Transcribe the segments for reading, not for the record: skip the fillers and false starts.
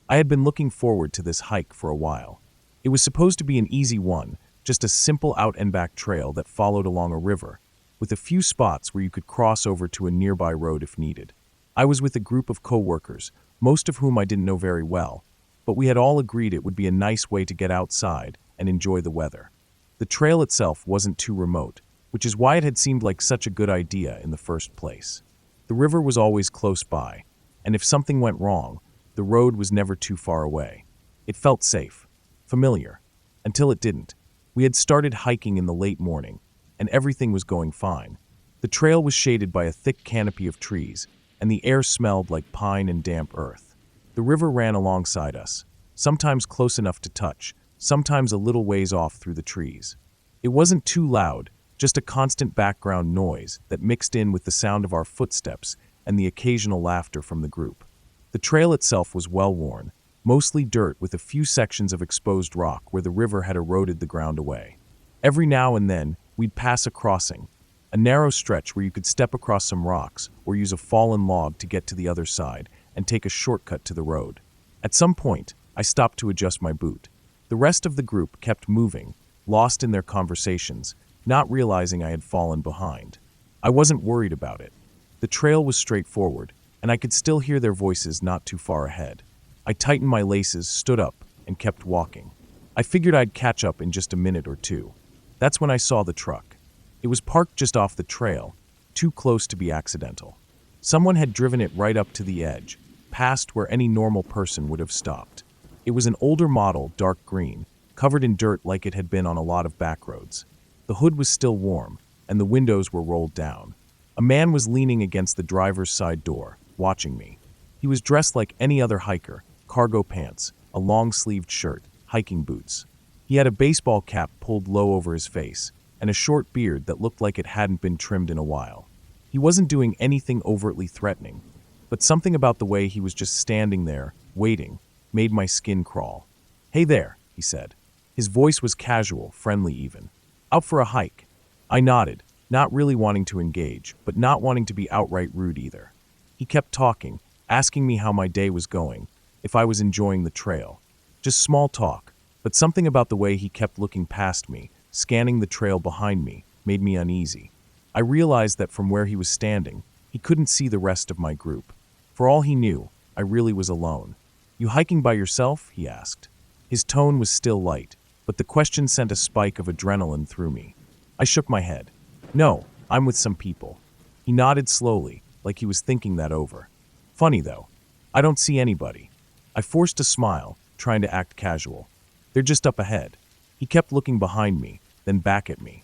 I had been looking forward to this hike for a while. It was supposed to be an easy one, just a simple out-and-back trail that followed along a river, with a few spots where you could cross over to a nearby road if needed. I was with a group of co-workers, most of whom I didn't know very well, but we had all agreed it would be a nice way to get outside and enjoy the weather. The trail itself wasn't too remote, which is why it had seemed like such a good idea in the first place. The river was always close by, and if something went wrong, the road was never too far away. It felt safe, familiar, until it didn't. We had started hiking in the late morning, and everything was going fine. The trail was shaded by a thick canopy of trees, and the air smelled like pine and damp earth. The river ran alongside us, sometimes close enough to touch, sometimes a little ways off through the trees. It wasn't too loud, just a constant background noise that mixed in with the sound of our footsteps and the occasional laughter from the group. The trail itself was well-worn, mostly dirt with a few sections of exposed rock where the river had eroded the ground away. Every now and then, we'd pass a crossing, a narrow stretch where you could step across some rocks or use a fallen log to get to the other side and take a shortcut to the road. At some point, I stopped to adjust my boot. The rest of the group kept moving, lost in their conversations, not realizing I had fallen behind. I wasn't worried about it. The trail was straightforward, and I could still hear their voices not too far ahead. I tightened my laces, stood up, and kept walking. I figured I'd catch up in just a minute or two. That's when I saw the truck. It was parked just off the trail, too close to be accidental. Someone had driven it right up to the edge, past where any normal person would have stopped. It was an older model, dark green, covered in dirt like it had been on a lot of back roads. The hood was still warm, and the windows were rolled down. A man was leaning against the driver's side door, watching me. He was dressed like any other hiker, cargo pants, a long-sleeved shirt, hiking boots. He had a baseball cap pulled low over his face, and a short beard that looked like it hadn't been trimmed in a while. He wasn't doing anything overtly threatening, but something about the way he was just standing there, waiting, made my skin crawl. "Hey there," he said. His voice was casual, friendly even. "Out for a hike?" I nodded, not really wanting to engage, but not wanting to be outright rude either. He kept talking, asking me how my day was going, if I was enjoying the trail. Just small talk, but something about the way he kept looking past me, scanning the trail behind me, made me uneasy. I realized that from where he was standing, he couldn't see the rest of my group. For all he knew, I really was alone. "You hiking by yourself?" he asked. His tone was still light, but the question sent a spike of adrenaline through me. I shook my head. "No, I'm with some people." He nodded slowly, like he was thinking that over. "Funny though, I don't see anybody." I forced a smile, trying to act casual. "They're just up ahead." He kept looking behind me, then back at me.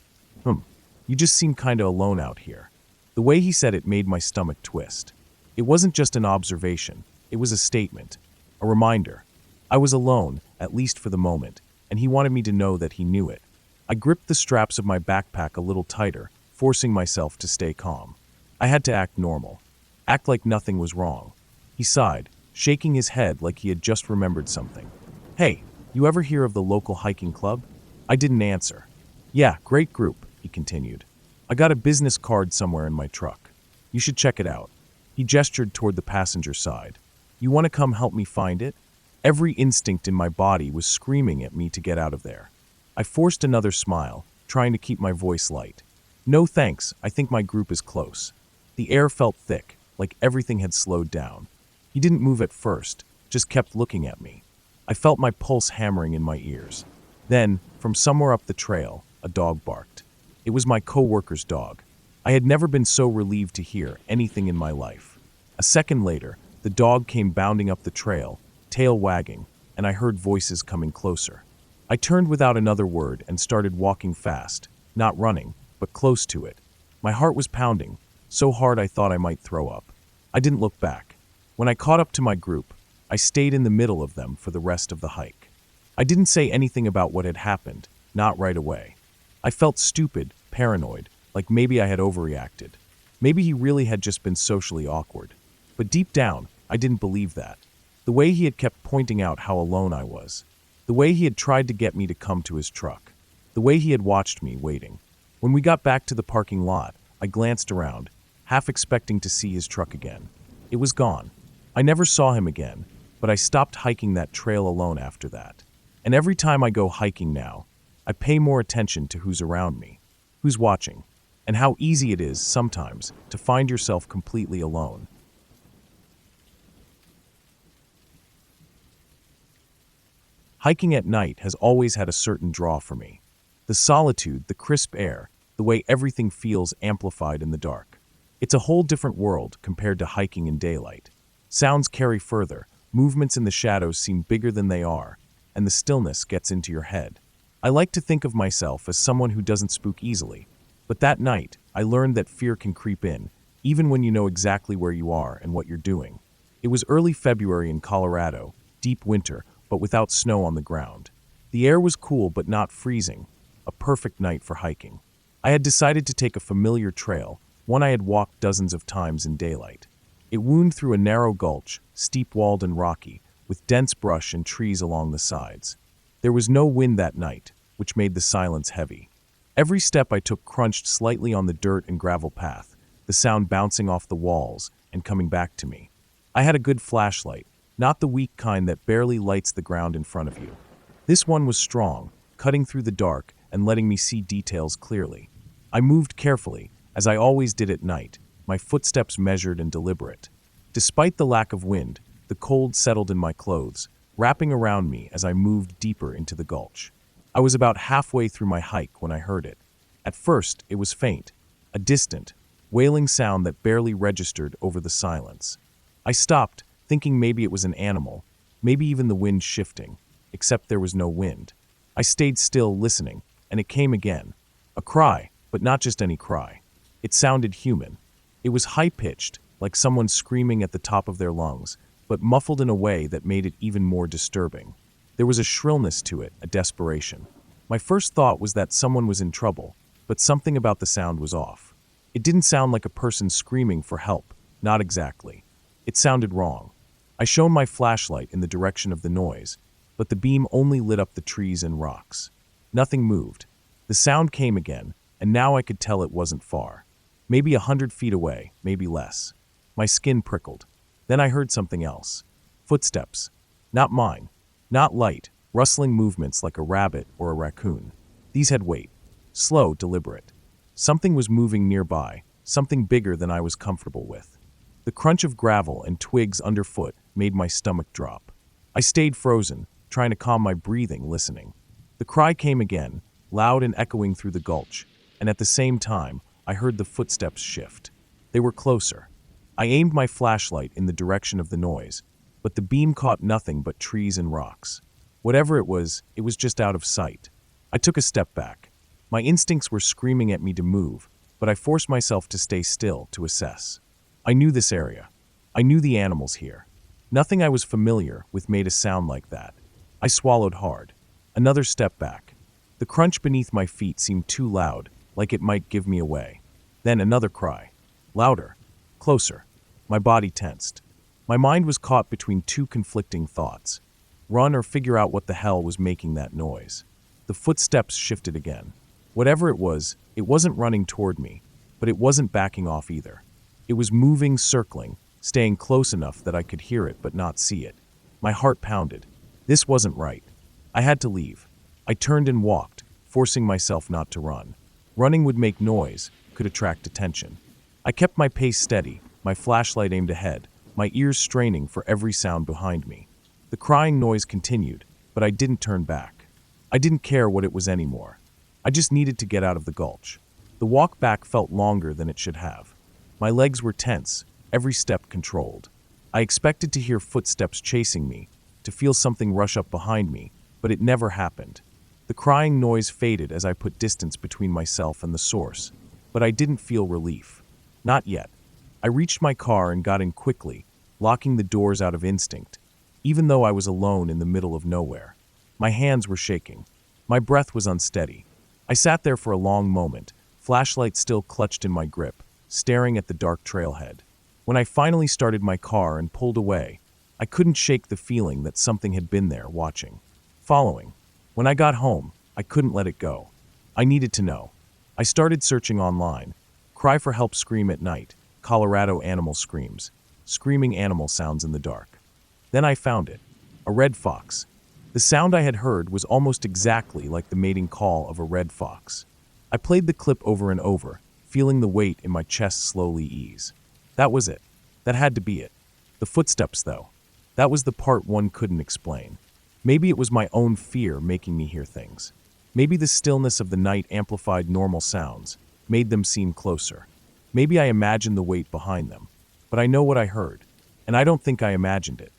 You just seem kinda alone out here." The way he said it made my stomach twist. It wasn't just an observation, it was a statement, a reminder. I was alone, at least for the moment, and he wanted me to know that he knew it. I gripped the straps of my backpack a little tighter, forcing myself to stay calm. I had to act normal, act like nothing was wrong. He sighed, shaking his head like he had just remembered something. "Hey, you ever hear of the local hiking club?" I didn't answer. "Yeah, great group," he continued. "I got a business card somewhere in my truck. You should check it out." He gestured toward the passenger side. "You want to come help me find it?" Every instinct in my body was screaming at me to get out of there. I forced another smile, trying to keep my voice light. "No thanks, I think my group is close." The air felt thick, like everything had slowed down. He didn't move at first, just kept looking at me. I felt my pulse hammering in my ears. Then, from somewhere up the trail, a dog barked. It was my co-worker's dog. I had never been so relieved to hear anything in my life. A second later, the dog came bounding up the trail, tail wagging, and I heard voices coming closer. I turned without another word and started walking fast, not running, but close to it. My heart was pounding, so hard I thought I might throw up. I didn't look back. When I caught up to my group, I stayed in the middle of them for the rest of the hike. I didn't say anything about what had happened, not right away. I felt stupid, paranoid, like maybe I had overreacted. Maybe he really had just been socially awkward. But deep down, I didn't believe that. The way he had kept pointing out how alone I was. The way he had tried to get me to come to his truck. The way he had watched me waiting. When we got back to the parking lot, I glanced around, half expecting to see his truck again. It was gone. I never saw him again, but I stopped hiking that trail alone after that. And every time I go hiking now, I pay more attention to who's around me, who's watching, and how easy it is sometimes to find yourself completely alone. Hiking at night has always had a certain draw for me. The solitude, the crisp air, the way everything feels amplified in the dark. It's a whole different world compared to hiking in daylight. Sounds carry further, movements in the shadows seem bigger than they are, and the stillness gets into your head. I like to think of myself as someone who doesn't spook easily, but that night, I learned that fear can creep in, even when you know exactly where you are and what you're doing. It was early February in Colorado, deep winter, but without snow on the ground. The air was cool but not freezing, a perfect night for hiking. I had decided to take a familiar trail, one I had walked dozens of times in daylight. It wound through a narrow gulch, steep-walled and rocky, with dense brush and trees along the sides. There was no wind that night, which made the silence heavy. Every step I took crunched slightly on the dirt and gravel path, the sound bouncing off the walls and coming back to me. I had a good flashlight, not the weak kind that barely lights the ground in front of you. This one was strong, cutting through the dark and letting me see details clearly. I moved carefully, as I always did at night, my footsteps measured and deliberate. Despite the lack of wind, the cold settled in my clothes, wrapping around me as I moved deeper into the gulch. I was about halfway through my hike when I heard it. At first, it was faint, a distant, wailing sound that barely registered over the silence. I stopped, thinking maybe it was an animal, maybe even the wind shifting, except there was no wind. I stayed still, listening, and it came again. A cry, but not just any cry. It sounded human. It was high-pitched, like someone screaming at the top of their lungs, but muffled in a way that made it even more disturbing. There was a shrillness to it, a desperation. My first thought was that someone was in trouble, but something about the sound was off. It didn't sound like a person screaming for help, not exactly. It sounded wrong. I shone my flashlight in the direction of the noise, but the beam only lit up the trees and rocks. Nothing moved. The sound came again, and now I could tell it wasn't far. Maybe 100 feet away, maybe less. My skin prickled. Then I heard something else. Footsteps. Not mine. Not light, rustling movements like a rabbit or a raccoon. These had weight. Slow, deliberate. Something was moving nearby, something bigger than I was comfortable with. The crunch of gravel and twigs underfoot made my stomach drop. I stayed frozen, trying to calm my breathing, listening. The cry came again, loud and echoing through the gulch, and at the same time, I heard the footsteps shift. They were closer. I aimed my flashlight in the direction of the noise, but the beam caught nothing but trees and rocks. Whatever it was just out of sight. I took a step back. My instincts were screaming at me to move, but I forced myself to stay still, to assess. I knew this area. I knew the animals here. Nothing I was familiar with made a sound like that. I swallowed hard. Another step back. The crunch beneath my feet seemed too loud, like it might give me away. Then another cry. Louder. Closer. My body tensed. My mind was caught between two conflicting thoughts. Run or figure out what the hell was making that noise. The footsteps shifted again. Whatever it wasn't running toward me, but it wasn't backing off either. It was moving, circling, staying close enough that I could hear it but not see it. My heart pounded. This wasn't right. I had to leave. I turned and walked, forcing myself not to run. Running would make noise, could attract attention. I kept my pace steady, my flashlight aimed ahead, my ears straining for every sound behind me. The crying noise continued, but I didn't turn back. I didn't care what it was anymore. I just needed to get out of the gulch. The walk back felt longer than it should have. My legs were tense, every step controlled. I expected to hear footsteps chasing me, to feel something rush up behind me, but it never happened. The crying noise faded as I put distance between myself and the source, but I didn't feel relief. Not yet. I reached my car and got in quickly, locking the doors out of instinct, even though I was alone in the middle of nowhere. My hands were shaking. My breath was unsteady. I sat there for a long moment, flashlight still clutched in my grip, staring at the dark trailhead. When I finally started my car and pulled away, I couldn't shake the feeling that something had been there, watching, following. When I got home, I couldn't let it go. I needed to know. I started searching online. Cry for help, scream at night, Colorado animal screams, screaming animal sounds in the dark. Then I found it. A red fox. The sound I had heard was almost exactly like the mating call of a red fox. I played the clip over and over, feeling the weight in my chest slowly ease. That was it. That had to be it. The footsteps, though. That was the part one couldn't explain. Maybe it was my own fear making me hear things. Maybe the stillness of the night amplified normal sounds, made them seem closer. Maybe I imagined the weight behind them. But I know what I heard, and I don't think I imagined it.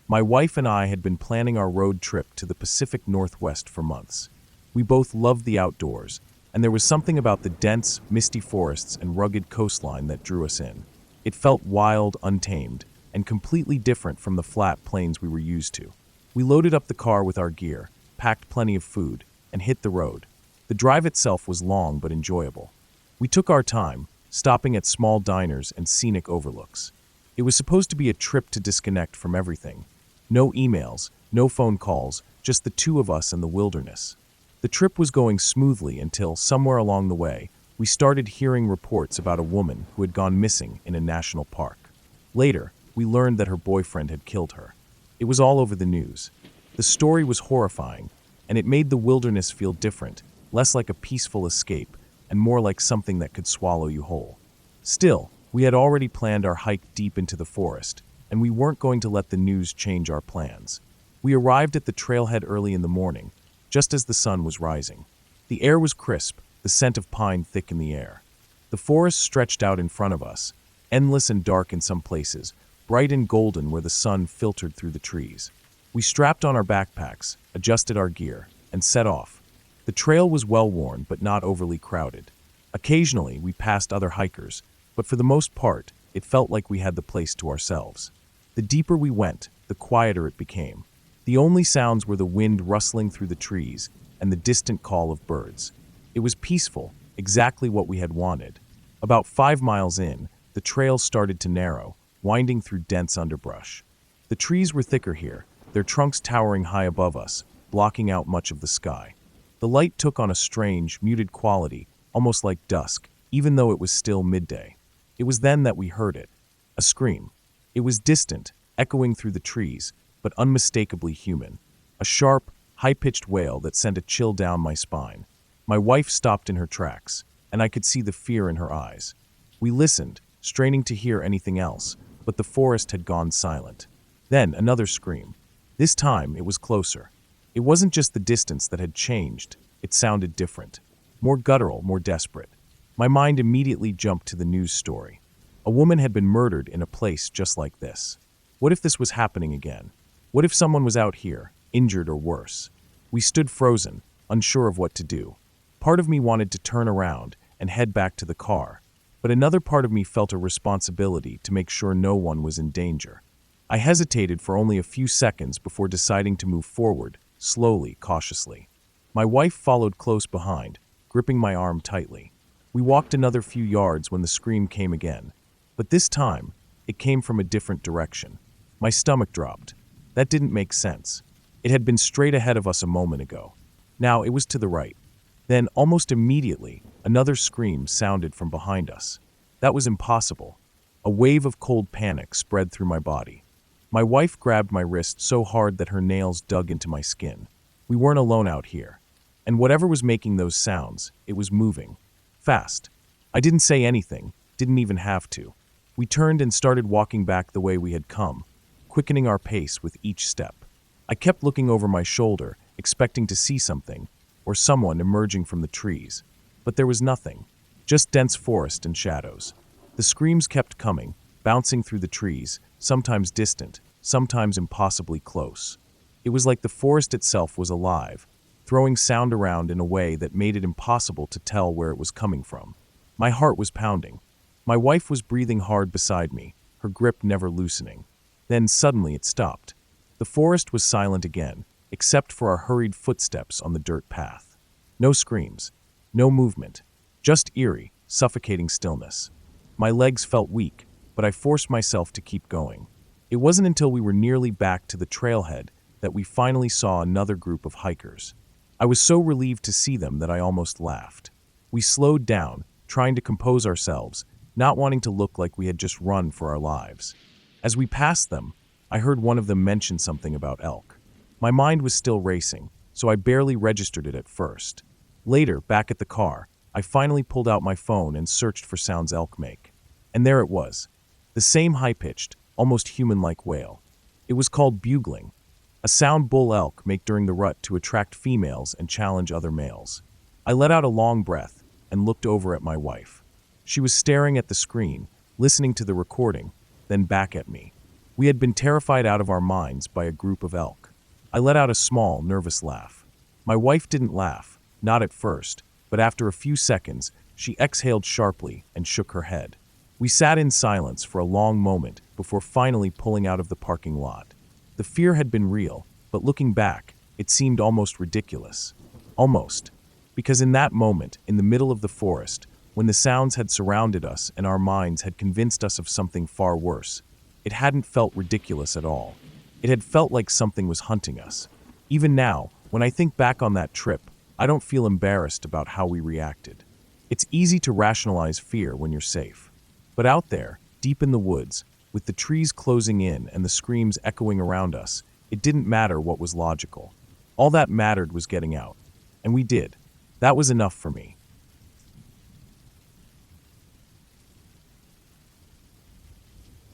My wife and I had been planning our road trip to the Pacific Northwest for months. We both loved the outdoors, and there was something about the dense, misty forests and rugged coastline that drew us in. It felt wild, untamed, and completely different from the flat plains we were used to. We loaded up the car with our gear, packed plenty of food, and hit the road. The drive itself was long but enjoyable. We took our time, stopping at small diners and scenic overlooks. It was supposed to be a trip to disconnect from everything. No emails, no phone calls, just the two of us and the wilderness. The trip was going smoothly until, somewhere along the way, we started hearing reports about a woman who had gone missing in a national park. Later, we learned that her boyfriend had killed her. It was all over the news. The story was horrifying, and it made the wilderness feel different, less like a peaceful escape, and more like something that could swallow you whole. Still, we had already planned our hike deep into the forest, and we weren't going to let the news change our plans. We arrived at the trailhead early in the morning, just as the sun was rising. The air was crisp, the scent of pine thick in the air. The forest stretched out in front of us, endless and dark in some places, bright and golden where the sun filtered through the trees. We strapped on our backpacks, adjusted our gear, and set off. The trail was well-worn but not overly crowded. Occasionally, we passed other hikers, but for the most part, it felt like we had the place to ourselves. The deeper we went, the quieter it became. The only sounds were the wind rustling through the trees and the distant call of birds. It was peaceful, exactly what we had wanted. About 5 miles in, the trail started to narrow, winding through dense underbrush. The trees were thicker here, their trunks towering high above us, blocking out much of the sky. The light took on a strange, muted quality, almost like dusk, even though it was still midday. It was then that we heard it. A scream. It was distant, echoing through the trees, but unmistakably human. A sharp, high-pitched wail that sent a chill down my spine. My wife stopped in her tracks, and I could see the fear in her eyes. We listened, straining to hear anything else, but the forest had gone silent. Then another scream. This time it was closer. It wasn't just the distance that had changed, it sounded different. More guttural, more desperate. My mind immediately jumped to the news story. A woman had been murdered in a place just like this. What if this was happening again? What if someone was out here, injured or worse? We stood frozen, unsure of what to do. Part of me wanted to turn around and head back to the car, but another part of me felt a responsibility to make sure no one was in danger. I hesitated for only a few seconds before deciding to move forward, slowly, cautiously. My wife followed close behind, gripping my arm tightly. We walked another few yards when the scream came again, but this time, it came from a different direction. My stomach dropped. That didn't make sense. It had been straight ahead of us a moment ago. Now it was to the right. Then, almost immediately, another scream sounded from behind us. That was impossible. A wave of cold panic spread through my body. My wife grabbed my wrist so hard that her nails dug into my skin. We weren't alone out here. And whatever was making those sounds, it was moving. Fast. I didn't say anything, didn't even have to. We turned and started walking back the way we had come, quickening our pace with each step. I kept looking over my shoulder, expecting to see something, or someone emerging from the trees. But there was nothing, just dense forest and shadows. The screams kept coming, bouncing through the trees, sometimes distant, sometimes impossibly close. It was like the forest itself was alive, throwing sound around in a way that made it impossible to tell where it was coming from. My heart was pounding. My wife was breathing hard beside me, her grip never loosening. Then suddenly it stopped. The forest was silent again, except for our hurried footsteps on the dirt path. No screams, no movement, just eerie, suffocating stillness. My legs felt weak, but I forced myself to keep going. It wasn't until we were nearly back to the trailhead that we finally saw another group of hikers. I was so relieved to see them that I almost laughed. We slowed down, trying to compose ourselves, not wanting to look like we had just run for our lives. As we passed them, I heard one of them mention something about elk. My mind was still racing, so I barely registered it at first. Later, back at the car, I finally pulled out my phone and searched for sounds elk make. And there it was. The same high-pitched, almost human-like wail. It was called bugling, a sound bull elk make during the rut to attract females and challenge other males. I let out a long breath and looked over at my wife. She was staring at the screen, listening to the recording, then back at me. We had been terrified out of our minds by a group of elk. I let out a small, nervous laugh. My wife didn't laugh, not at first, but after a few seconds, she exhaled sharply and shook her head. We sat in silence for a long moment before finally pulling out of the parking lot. The fear had been real, but looking back, it seemed almost ridiculous. Almost. Because in that moment, in the middle of the forest, when the sounds had surrounded us and our minds had convinced us of something far worse, it hadn't felt ridiculous at all. It had felt like something was hunting us. Even now, when I think back on that trip, I don't feel embarrassed about how we reacted. It's easy to rationalize fear when you're safe. But out there, deep in the woods, with the trees closing in and the screams echoing around us, it didn't matter what was logical. All that mattered was getting out. And we did. That was enough for me.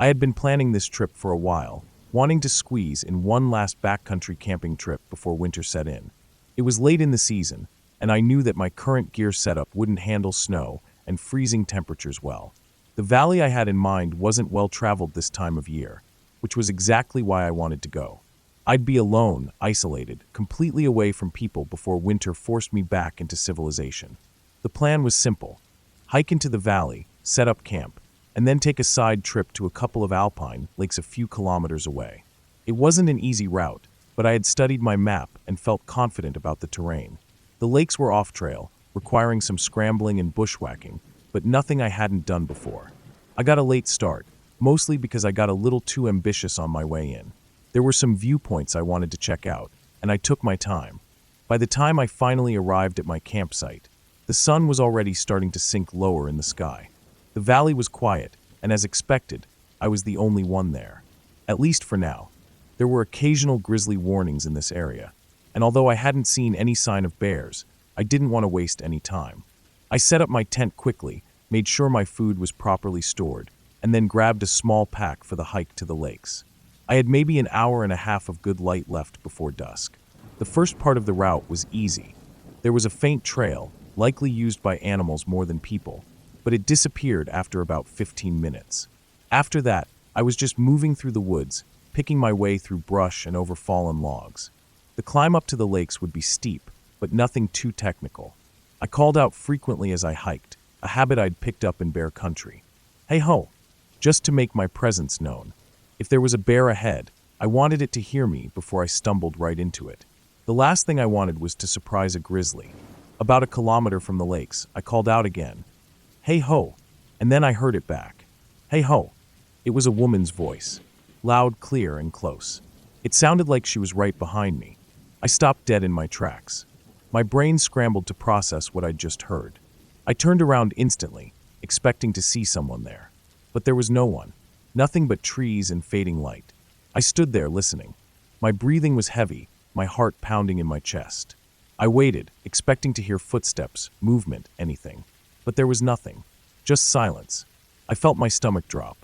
I had been planning this trip for a while, wanting to squeeze in one last backcountry camping trip before winter set in. It was late in the season, and I knew that my current gear setup wouldn't handle snow and freezing temperatures well. The valley I had in mind wasn't well traveled this time of year, which was exactly why I wanted to go. I'd be alone, isolated, completely away from people before winter forced me back into civilization. The plan was simple: hike into the valley, set up camp, and then take a side trip to a couple of alpine lakes a few kilometers away. It wasn't an easy route, but I had studied my map and felt confident about the terrain. The lakes were off-trail, requiring some scrambling and bushwhacking, but nothing I hadn't done before. I got a late start, mostly because I got a little too ambitious on my way in. There were some viewpoints I wanted to check out, and I took my time. By the time I finally arrived at my campsite, the sun was already starting to sink lower in the sky. The valley was quiet, and as expected, I was the only one there. At least for now. There were occasional grizzly warnings in this area, and although I hadn't seen any sign of bears, I didn't want to waste any time. I set up my tent quickly, made sure my food was properly stored, and then grabbed a small pack for the hike to the lakes. I had maybe an hour and a half of good light left before dusk. The first part of the route was easy. There was a faint trail, likely used by animals more than people, but it disappeared after about 15 minutes. After that, I was just moving through the woods, picking my way through brush and over fallen logs. The climb up to the lakes would be steep, but nothing too technical. I called out frequently as I hiked, a habit I'd picked up in bear country. Hey ho! Just to make my presence known. If there was a bear ahead, I wanted it to hear me before I stumbled right into it. The last thing I wanted was to surprise a grizzly. About a kilometer from the lakes, I called out again. Hey ho! And then I heard it back. Hey ho! It was a woman's voice. Loud, clear, and close. It sounded like she was right behind me. I stopped dead in my tracks. My brain scrambled to process what I'd just heard. I turned around instantly, expecting to see someone there. But there was no one. Nothing but trees and fading light. I stood there listening. My breathing was heavy, my heart pounding in my chest. I waited, expecting to hear footsteps, movement, anything. But there was nothing. Just silence. I felt my stomach drop.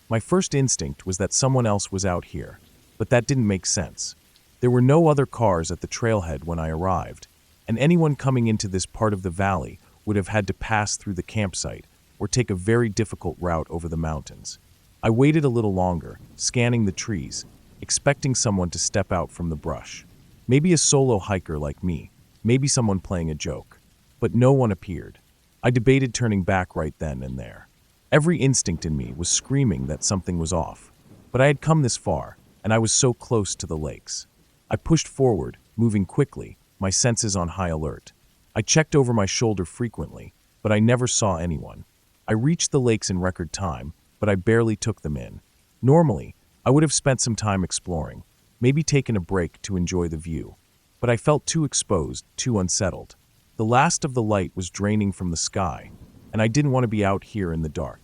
My first instinct was that someone else was out here, but that didn't make sense. There were no other cars at the trailhead when I arrived, and anyone coming into this part of the valley would have had to pass through the campsite or take a very difficult route over the mountains. I waited a little longer, scanning the trees, expecting someone to step out from the brush. Maybe a solo hiker like me, maybe someone playing a joke. But no one appeared. I debated turning back right then and there. Every instinct in me was screaming that something was off. But I had come this far, and I was so close to the lakes. I pushed forward, moving quickly, my senses on high alert. I checked over my shoulder frequently, but I never saw anyone. I reached the lakes in record time, but I barely took them in. Normally, I would have spent some time exploring, maybe taken a break to enjoy the view. But I felt too exposed, too unsettled. The last of the light was draining from the sky, and I didn't want to be out here in the dark.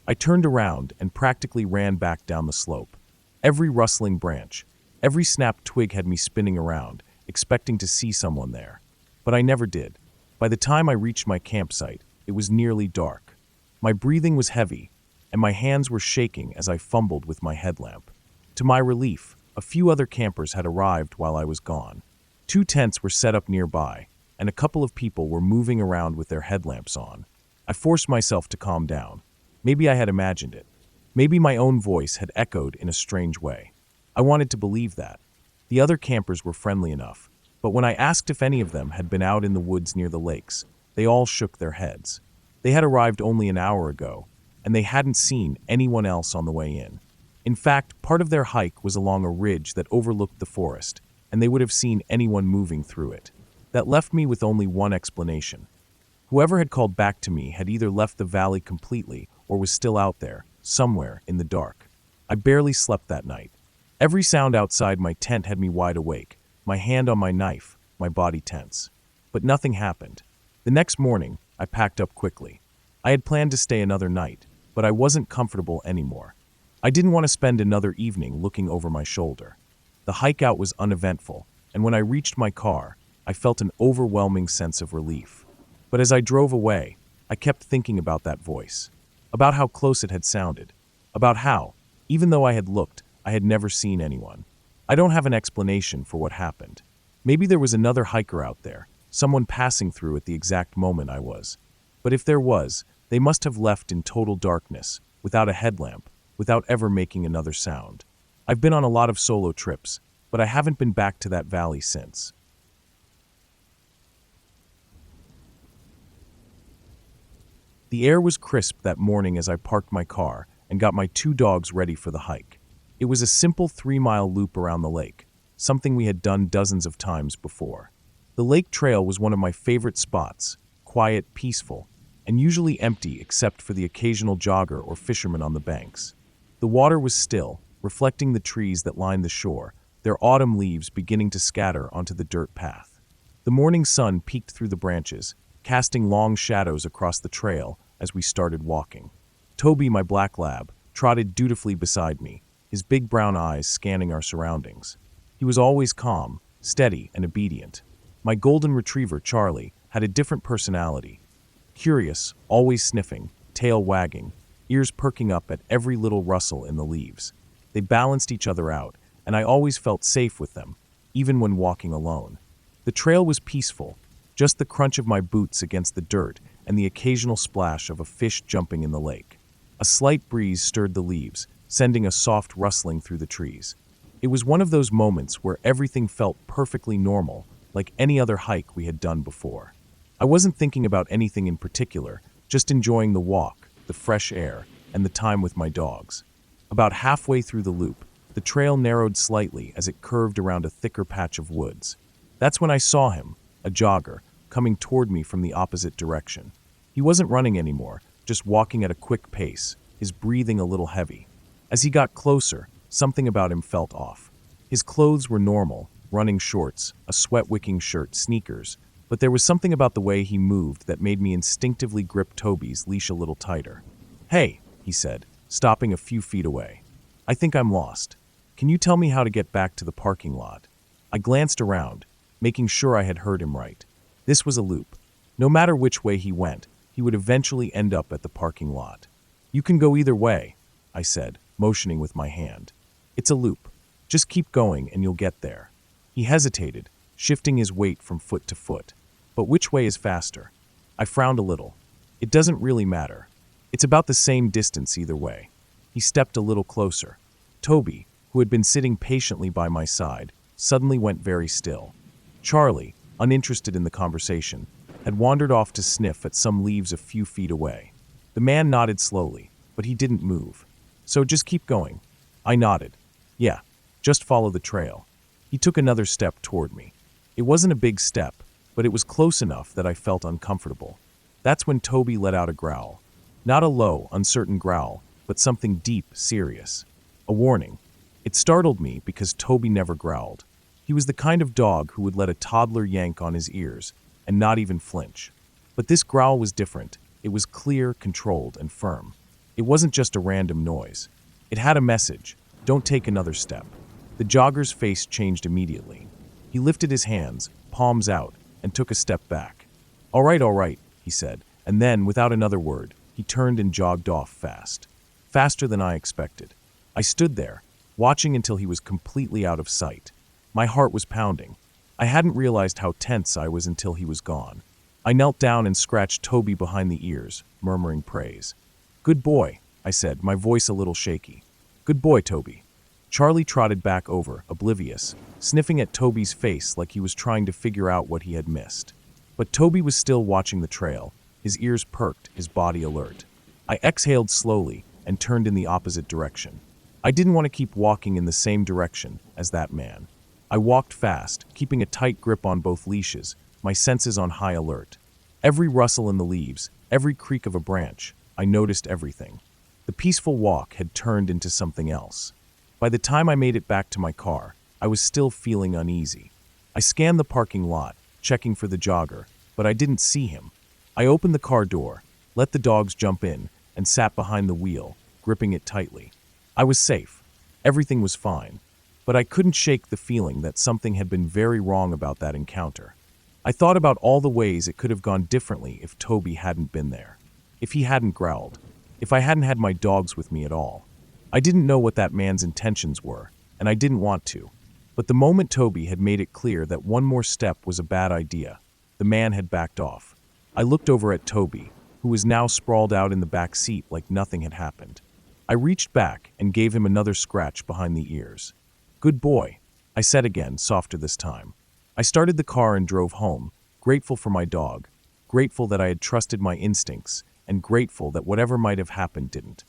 I turned around and practically ran back down the slope. Every rustling branch, every snapped twig had me spinning around, expecting to see someone there. But I never did. By the time I reached my campsite, it was nearly dark. My breathing was heavy, and my hands were shaking as I fumbled with my headlamp. To my relief, a few other campers had arrived while I was gone. 2 tents were set up nearby, and a couple of people were moving around with their headlamps on. I forced myself to calm down. Maybe I had imagined it. Maybe my own voice had echoed in a strange way. I wanted to believe that. The other campers were friendly enough, but when I asked if any of them had been out in the woods near the lakes, they all shook their heads. They had arrived only an hour ago, and they hadn't seen anyone else on the way in. In fact, part of their hike was along a ridge that overlooked the forest, and they would have seen anyone moving through it. That left me with only one explanation. Whoever had called back to me had either left the valley completely or was still out there, somewhere in the dark. I barely slept that night. Every sound outside my tent had me wide awake, my hand on my knife, my body tense. But nothing happened. The next morning, I packed up quickly. I had planned to stay another night, but I wasn't comfortable anymore. I didn't want to spend another evening looking over my shoulder. The hike out was uneventful, and when I reached my car, I felt an overwhelming sense of relief. But as I drove away, I kept thinking about that voice, about how close it had sounded, about how, even though I had looked, I had never seen anyone. I don't have an explanation for what happened. Maybe there was another hiker out there, someone passing through at the exact moment I was. But if there was, they must have left in total darkness, without a headlamp, without ever making another sound. I've been on a lot of solo trips, but I haven't been back to that valley since. The air was crisp that morning as I parked my car and got my 2 dogs ready for the hike. It was a simple 3-mile loop around the lake, something we had done dozens of times before. The lake trail was one of my favorite spots, quiet, peaceful, and usually empty except for the occasional jogger or fisherman on the banks. The water was still, reflecting the trees that lined the shore, their autumn leaves beginning to scatter onto the dirt path. The morning sun peeked through the branches, casting long shadows across the trail as we started walking. Toby, my black lab, trotted dutifully beside me, his big brown eyes scanning our surroundings. He was always calm, steady, and obedient. My golden retriever, Charlie, had a different personality. Curious, always sniffing, tail wagging, ears perking up at every little rustle in the leaves. They balanced each other out, and I always felt safe with them, even when walking alone. The trail was peaceful, just the crunch of my boots against the dirt and the occasional splash of a fish jumping in the lake. A slight breeze stirred the leaves, sending a soft rustling through the trees. It was one of those moments where everything felt perfectly normal, like any other hike we had done before. I wasn't thinking about anything in particular, just enjoying the walk, the fresh air, and the time with my dogs. About halfway through the loop, the trail narrowed slightly as it curved around a thicker patch of woods. That's when I saw him, a jogger, coming toward me from the opposite direction. He wasn't running anymore, just walking at a quick pace, his breathing a little heavy. As he got closer, something about him felt off. His clothes were normal, running shorts, a sweat-wicking shirt, sneakers, but there was something about the way he moved that made me instinctively grip Toby's leash a little tighter. "Hey," he said, stopping a few feet away. "I think I'm lost. Can you tell me how to get back to the parking lot?" I glanced around, making sure I had heard him right. This was a loop. No matter which way he went, he would eventually end up at the parking lot. "You can go either way," I said, motioning with my hand. "It's a loop. Just keep going and you'll get there." He hesitated, shifting his weight from foot to foot. "But which way is faster?" I frowned a little. "It doesn't really matter. It's about the same distance either way." He stepped a little closer. Toby, who had been sitting patiently by my side, suddenly went very still. Charlie, uninterested in the conversation, had wandered off to sniff at some leaves a few feet away. The man nodded slowly, but he didn't move. "So just keep going." I nodded. "Yeah, just follow the trail." He took another step toward me. It wasn't a big step, but it was close enough that I felt uncomfortable. That's when Toby let out a growl. Not a low, uncertain growl, but something deep, serious. A warning. It startled me because Toby never growled. He was the kind of dog who would let a toddler yank on his ears and not even flinch. But this growl was different. It was clear, controlled, and firm. It wasn't just a random noise. It had a message: don't take another step. The jogger's face changed immediately. He lifted his hands, palms out, and took a step back. All right, he said, and then, without another word, he turned and jogged off fast. Faster than I expected. I stood there, watching until he was completely out of sight. My heart was pounding. I hadn't realized how tense I was until he was gone. I knelt down and scratched Toby behind the ears, murmuring praise. Good boy, I said, my voice a little shaky. Good boy, Toby. Charlie trotted back over, oblivious, sniffing at Toby's face like he was trying to figure out what he had missed. But Toby was still watching the trail, his ears perked, his body alert. I exhaled slowly and turned in the opposite direction. I didn't want to keep walking in the same direction as that man. I walked fast, keeping a tight grip on both leashes, my senses on high alert. Every rustle in the leaves, every creak of a branch, I noticed everything. The peaceful walk had turned into something else. By the time I made it back to my car, I was still feeling uneasy. I scanned the parking lot, checking for the jogger, but I didn't see him. I opened the car door, let the dogs jump in, and sat behind the wheel, gripping it tightly. I was safe. Everything was fine. But I couldn't shake the feeling that something had been very wrong about that encounter. I thought about all the ways it could have gone differently if Toby hadn't been there. If he hadn't growled. If I hadn't had my dogs with me at all. I didn't know what that man's intentions were, and I didn't want to. But the moment Toby had made it clear that one more step was a bad idea, the man had backed off. I looked over at Toby, who was now sprawled out in the back seat like nothing had happened. I reached back and gave him another scratch behind the ears. Good boy, I said again, softer this time. I started the car and drove home, grateful for my dog, grateful that I had trusted my instincts, and grateful that whatever might have happened didn't.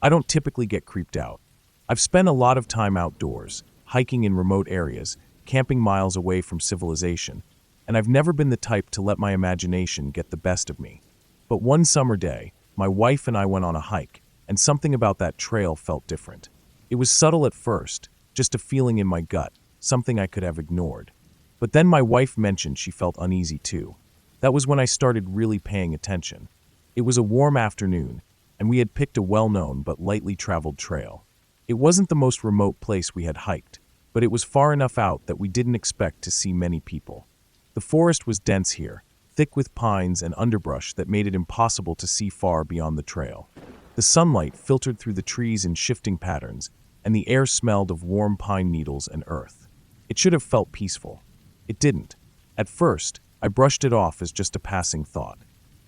I don't typically get creeped out. I've spent a lot of time outdoors, hiking in remote areas, camping miles away from civilization, and I've never been the type to let my imagination get the best of me. But one summer day, my wife and I went on a hike, and something about that trail felt different. It was subtle at first, just a feeling in my gut, something I could have ignored. But then my wife mentioned she felt uneasy too. That was when I started really paying attention. It was a warm afternoon, and we had picked a well-known but lightly traveled trail. It wasn't the most remote place we had hiked, but it was far enough out that we didn't expect to see many people. The forest was dense here, thick with pines and underbrush that made it impossible to see far beyond the trail. The sunlight filtered through the trees in shifting patterns, and the air smelled of warm pine needles and earth. It should have felt peaceful. It didn't. At first, I brushed it off as just a passing thought.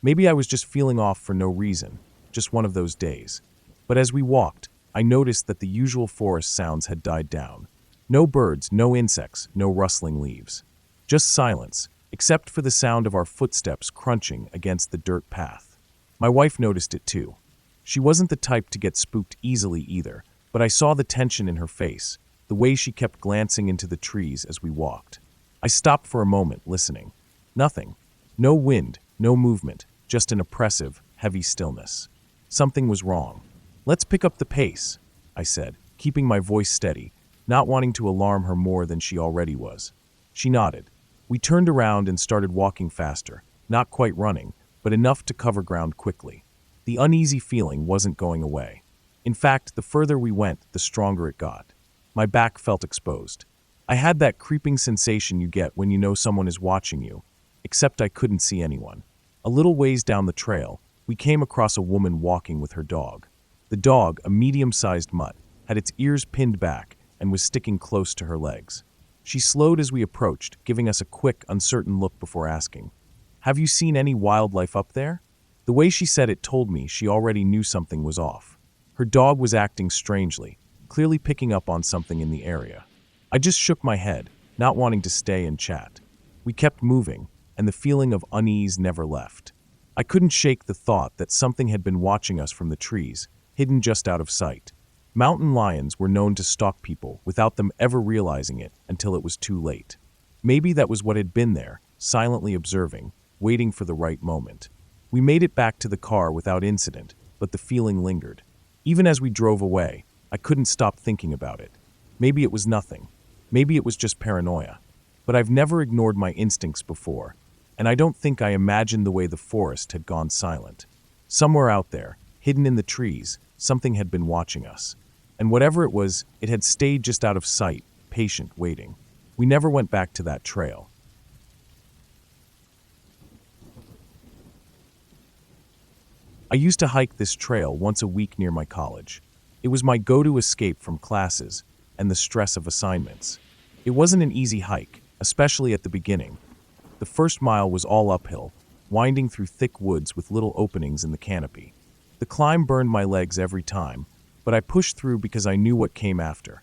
Maybe I was just feeling off for no reason, just one of those days. But as we walked, I noticed that the usual forest sounds had died down. No birds, no insects, no rustling leaves. Just silence, except for the sound of our footsteps crunching against the dirt path. My wife noticed it too. She wasn't the type to get spooked easily either, but I saw the tension in her face, the way she kept glancing into the trees as we walked. I stopped for a moment, listening. Nothing. No wind, no movement, just an oppressive, heavy stillness. Something was wrong. Let's pick up the pace, I said, keeping my voice steady, not wanting to alarm her more than she already was. She nodded. We turned around and started walking faster, not quite running, but enough to cover ground quickly. The uneasy feeling wasn't going away. In fact, the further we went, the stronger it got. My back felt exposed. I had that creeping sensation you get when you know someone is watching you, except I couldn't see anyone. A little ways down the trail, we came across a woman walking with her dog. The dog, a medium-sized mutt, had its ears pinned back and was sticking close to her legs. She slowed as we approached, giving us a quick, uncertain look before asking, "Have you seen any wildlife up there?" The way she said it told me she already knew something was off. Her dog was acting strangely, clearly picking up on something in the area. I just shook my head, not wanting to stay and chat. We kept moving, and the feeling of unease never left. I couldn't shake the thought that something had been watching us from the trees, hidden just out of sight. Mountain lions were known to stalk people without them ever realizing it until it was too late. Maybe that was what had been there, silently observing, waiting for the right moment. We made it back to the car without incident, but the feeling lingered. Even as we drove away, I couldn't stop thinking about it. Maybe it was nothing. Maybe it was just paranoia. But I've never ignored my instincts before, and I don't think I imagined the way the forest had gone silent. Somewhere out there, hidden in the trees, something had been watching us. And whatever it was, it had stayed just out of sight, patient, waiting. We never went back to that trail. I used to hike this trail once a week near my college. It was my go-to escape from classes and the stress of assignments. It wasn't an easy hike, especially at the beginning. The first mile was all uphill, winding through thick woods with little openings in the canopy. The climb burned my legs every time, but I pushed through because I knew what came after.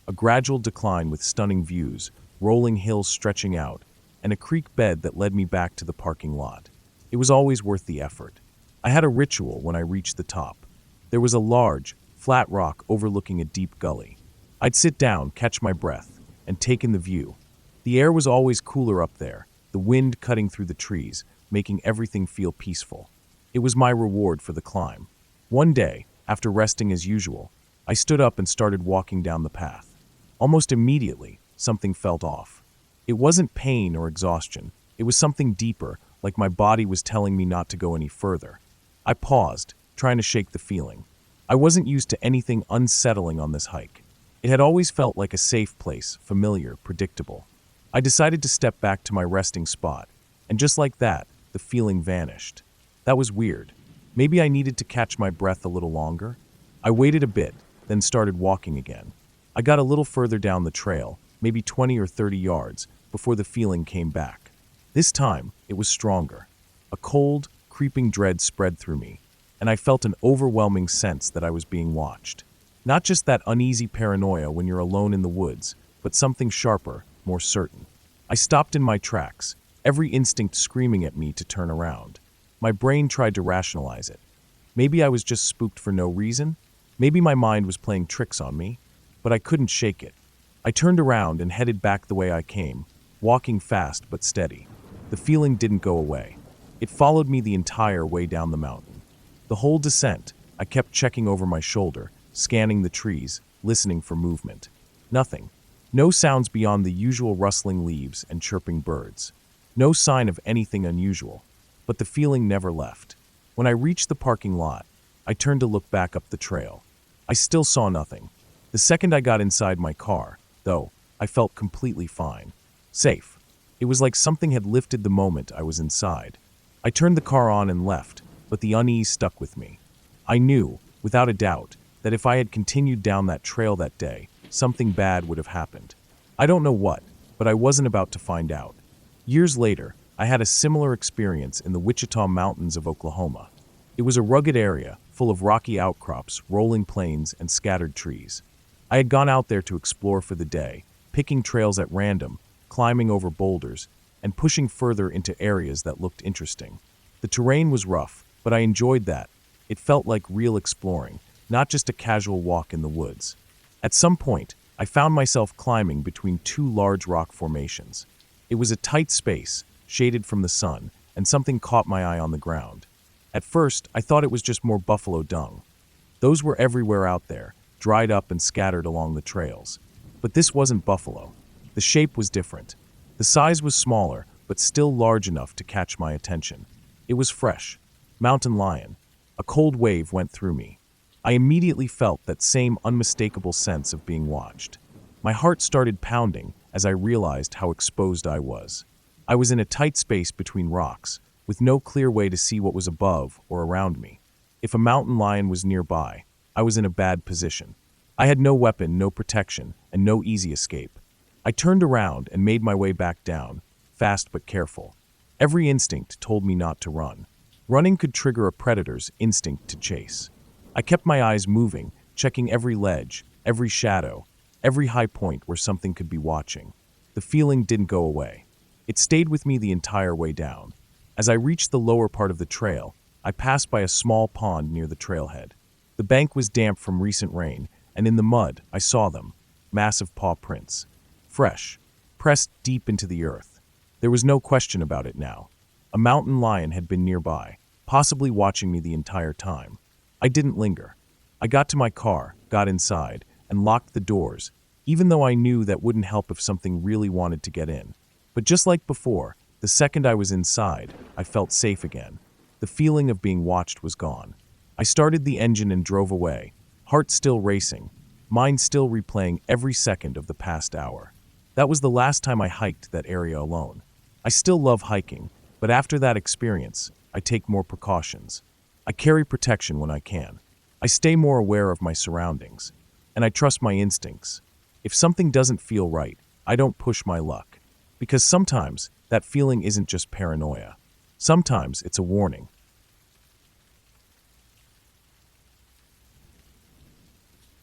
A gradual decline with stunning views, rolling hills stretching out, and a creek bed that led me back to the parking lot. It was always worth the effort. I had a ritual when I reached the top. There was a large, flat rock overlooking a deep gully. I'd sit down, catch my breath, and take in the view. The air was always cooler up there, the wind cutting through the trees, making everything feel peaceful. It was my reward for the climb. One day, after resting as usual, I stood up and started walking down the path. Almost immediately, something felt off. It wasn't pain or exhaustion. It was something deeper, like my body was telling me not to go any further. I paused, trying to shake the feeling. I wasn't used to anything unsettling on this hike. It had always felt like a safe place, familiar, predictable. I decided to step back to my resting spot, and just like that, the feeling vanished. That was weird. Maybe I needed to catch my breath a little longer. I waited a bit, then started walking again. I got a little further down the trail, maybe 20 or 30 yards, before the feeling came back. This time, it was stronger. A cold, creeping dread spread through me, and I felt an overwhelming sense that I was being watched. Not just that uneasy paranoia when you're alone in the woods, but something sharper, more certain. I stopped in my tracks, every instinct screaming at me to turn around. My brain tried to rationalize it. Maybe I was just spooked for no reason. Maybe my mind was playing tricks on me, but I couldn't shake it. I turned around and headed back the way I came, walking fast but steady. The feeling didn't go away. It followed me the entire way down the mountain. The whole descent, I kept checking over my shoulder, scanning the trees, listening for movement. Nothing. No sounds beyond the usual rustling leaves and chirping birds. No sign of anything unusual. But the feeling never left. When I reached the parking lot, I turned to look back up the trail. I still saw nothing. The second I got inside my car, though, I felt completely fine. Safe. It was like something had lifted the moment I was inside. I turned the car on and left, but the unease stuck with me. I knew, without a doubt, that if I had continued down that trail that day, something bad would have happened. I don't know what, but I wasn't about to find out. Years later, I had a similar experience in the Wichita Mountains of Oklahoma. It was a rugged area, full of rocky outcrops, rolling plains, and scattered trees. I had gone out there to explore for the day, picking trails at random, climbing over boulders, and pushing further into areas that looked interesting. The terrain was rough, but I enjoyed that. It felt like real exploring, not just a casual walk in the woods. At some point, I found myself climbing between two large rock formations. It was a tight space, shaded from the sun, and something caught my eye on the ground. At first, I thought it was just more buffalo dung. Those were everywhere out there, dried up and scattered along the trails. But this wasn't buffalo. The shape was different. The size was smaller, but still large enough to catch my attention. It was fresh. Mountain lion. A cold wave went through me. I immediately felt that same unmistakable sense of being watched. My heart started pounding as I realized how exposed I was. I was in a tight space between rocks, with no clear way to see what was above or around me. If a mountain lion was nearby, I was in a bad position. I had no weapon, no protection, and no easy escape. I turned around and made my way back down, fast but careful. Every instinct told me not to run. Running could trigger a predator's instinct to chase. I kept my eyes moving, checking every ledge, every shadow, every high point where something could be watching. The feeling didn't go away. It stayed with me the entire way down. As I reached the lower part of the trail, I passed by a small pond near the trailhead. The bank was damp from recent rain, and in the mud, I saw them, massive paw prints. Fresh, pressed deep into the earth. There was no question about it now. A mountain lion had been nearby, possibly watching me the entire time. I didn't linger. I got to my car, got inside, and locked the doors, even though I knew that wouldn't help if something really wanted to get in. But just like before, The second I was inside, I felt safe again. The feeling of being watched was gone. I started the engine and drove away, heart still racing, mind still replaying every second of the past hour. That was the last time I hiked that area alone. I still love hiking, but after that experience, I take more precautions. I carry protection when I can. I stay more aware of my surroundings, and I trust my instincts. If something doesn't feel right, I don't push my luck, because sometimes that feeling isn't just paranoia. Sometimes it's a warning.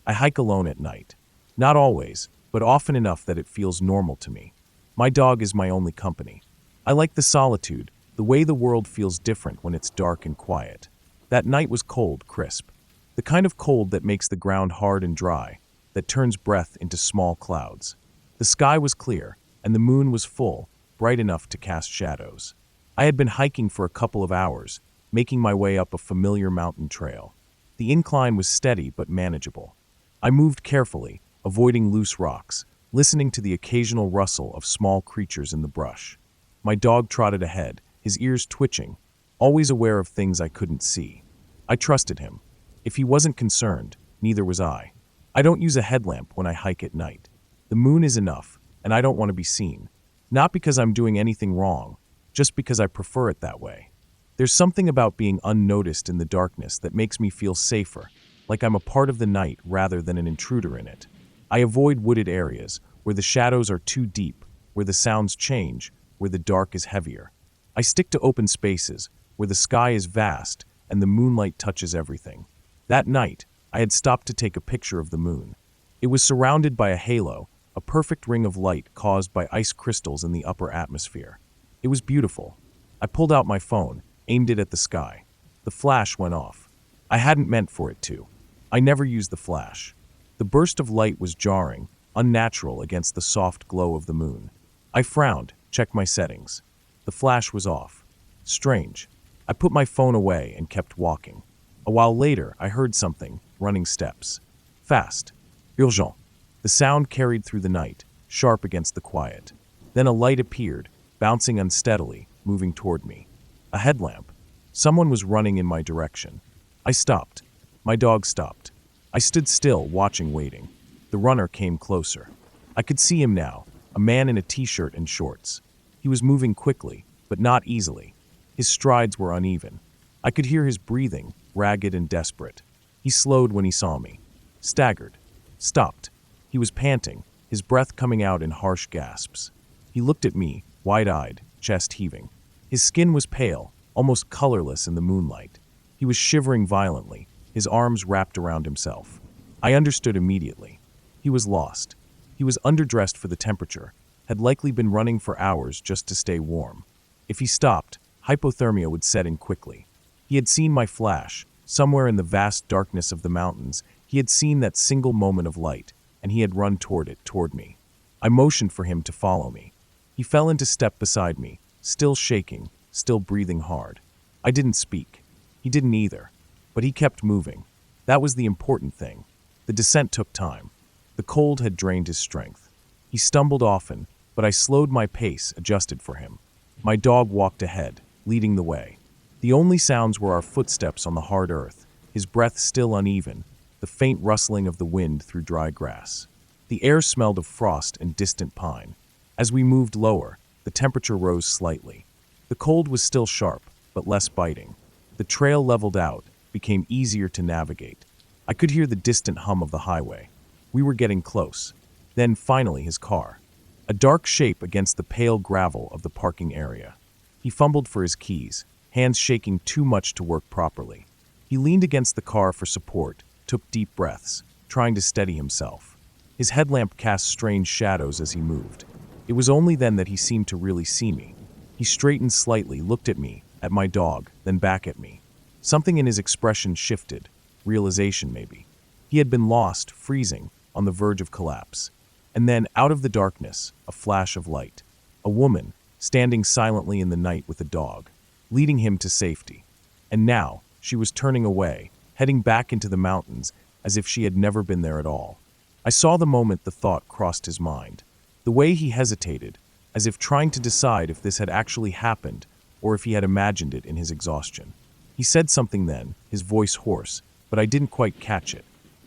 I hike alone at night. Not always, but often enough that it feels normal to me. My dog is my only company. I like the solitude, the way the world feels different when it's dark and quiet. That night was cold, crisp. The kind of cold that makes the ground hard and dry, that turns breath into small clouds. The sky was clear, and the moon was full, bright enough to cast shadows. I had been hiking for a couple of hours, making my way up a familiar mountain trail. The incline was steady but manageable. I moved carefully, avoiding loose rocks, listening to the occasional rustle of small creatures in the brush. My dog trotted ahead, his ears twitching, always aware of things I couldn't see. I trusted him. If he wasn't concerned, neither was I. I don't use a headlamp when I hike at night. The moon is enough, and I don't want to be seen. Not because I'm doing anything wrong, just because I prefer it that way. There's something about being unnoticed in the darkness that makes me feel safer, like I'm a part of the night rather than an intruder in it. I avoid wooded areas, where the shadows are too deep, where the sounds change, where the dark is heavier. I stick to open spaces, where the sky is vast and the moonlight touches everything. That night, I had stopped to take a picture of the moon. It was surrounded by a halo, a perfect ring of light caused by ice crystals in the upper atmosphere. It was beautiful. I pulled out my phone, aimed it at the sky. The flash went off. I hadn't meant for it to. I never used the flash. The burst of light was jarring, unnatural against the soft glow of the moon. I frowned, checked my settings. The flash was off. Strange. I put my phone away and kept walking. A while later, I heard something, running steps. Fast. Urgent. The sound carried through the night, sharp against the quiet. Then a light appeared, bouncing unsteadily, moving toward me. A headlamp. Someone was running in my direction. I stopped. My dog stopped. I stood still, watching, waiting. The runner came closer. I could see him now, a man in a t-shirt and shorts. He was moving quickly, but not easily. His strides were uneven. I could hear his breathing, ragged and desperate. He slowed when he saw me. Staggered. Stopped. He was panting, his breath coming out in harsh gasps. He looked at me, wide-eyed, chest heaving. His skin was pale, almost colorless in the moonlight. He was shivering violently, his arms wrapped around himself. I understood immediately. He was lost. He was underdressed for the temperature, had likely been running for hours just to stay warm. If he stopped, hypothermia would set in quickly. He had seen my flash. Somewhere in the vast darkness of the mountains, he had seen that single moment of light, and he had run toward me. I motioned for him to follow me. He fell into step beside me, still shaking, still breathing hard. I didn't speak. He didn't either. But he kept moving. That was the important thing. The descent took time. The cold had drained his strength. He stumbled often, but I slowed my pace, adjusted for him. My dog walked ahead, leading the way. The only sounds were our footsteps on the hard earth, his breath still uneven, the faint rustling of the wind through dry grass. The air smelled of frost and distant pine. As we moved lower, the temperature rose slightly. The cold was still sharp, but less biting. The trail leveled out, became easier to navigate. I could hear the distant hum of the highway. We were getting close. Then, finally, his car. A dark shape against the pale gravel of the parking area. He fumbled for his keys, hands shaking too much to work properly. He leaned against the car for support, took deep breaths, trying to steady himself. His headlamp cast strange shadows as he moved. It was only then that he seemed to really see me. He straightened slightly, looked at me, at my dog, then back at me. Something in his expression shifted, realization maybe. He had been lost, freezing, on the verge of collapse. And then, out of the darkness, a flash of light. A woman, standing silently in the night with a dog, leading him to safety. And now, she was turning away, heading back into the mountains, as if she had never been there at all. I saw the moment the thought crossed his mind. The way he hesitated, as if trying to decide if this had actually happened or if he had imagined it in his exhaustion. He said something then, his voice hoarse, but I didn't quite catch it.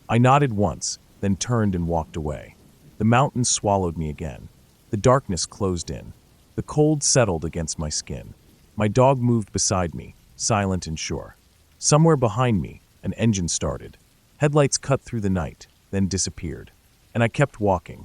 I nodded once, then turned and walked away. The mountains swallowed me again. The darkness closed in. The cold settled against my skin. My dog moved beside me, silent and sure. Somewhere behind me, an engine started. Headlights cut through the night, then disappeared. And I kept walking.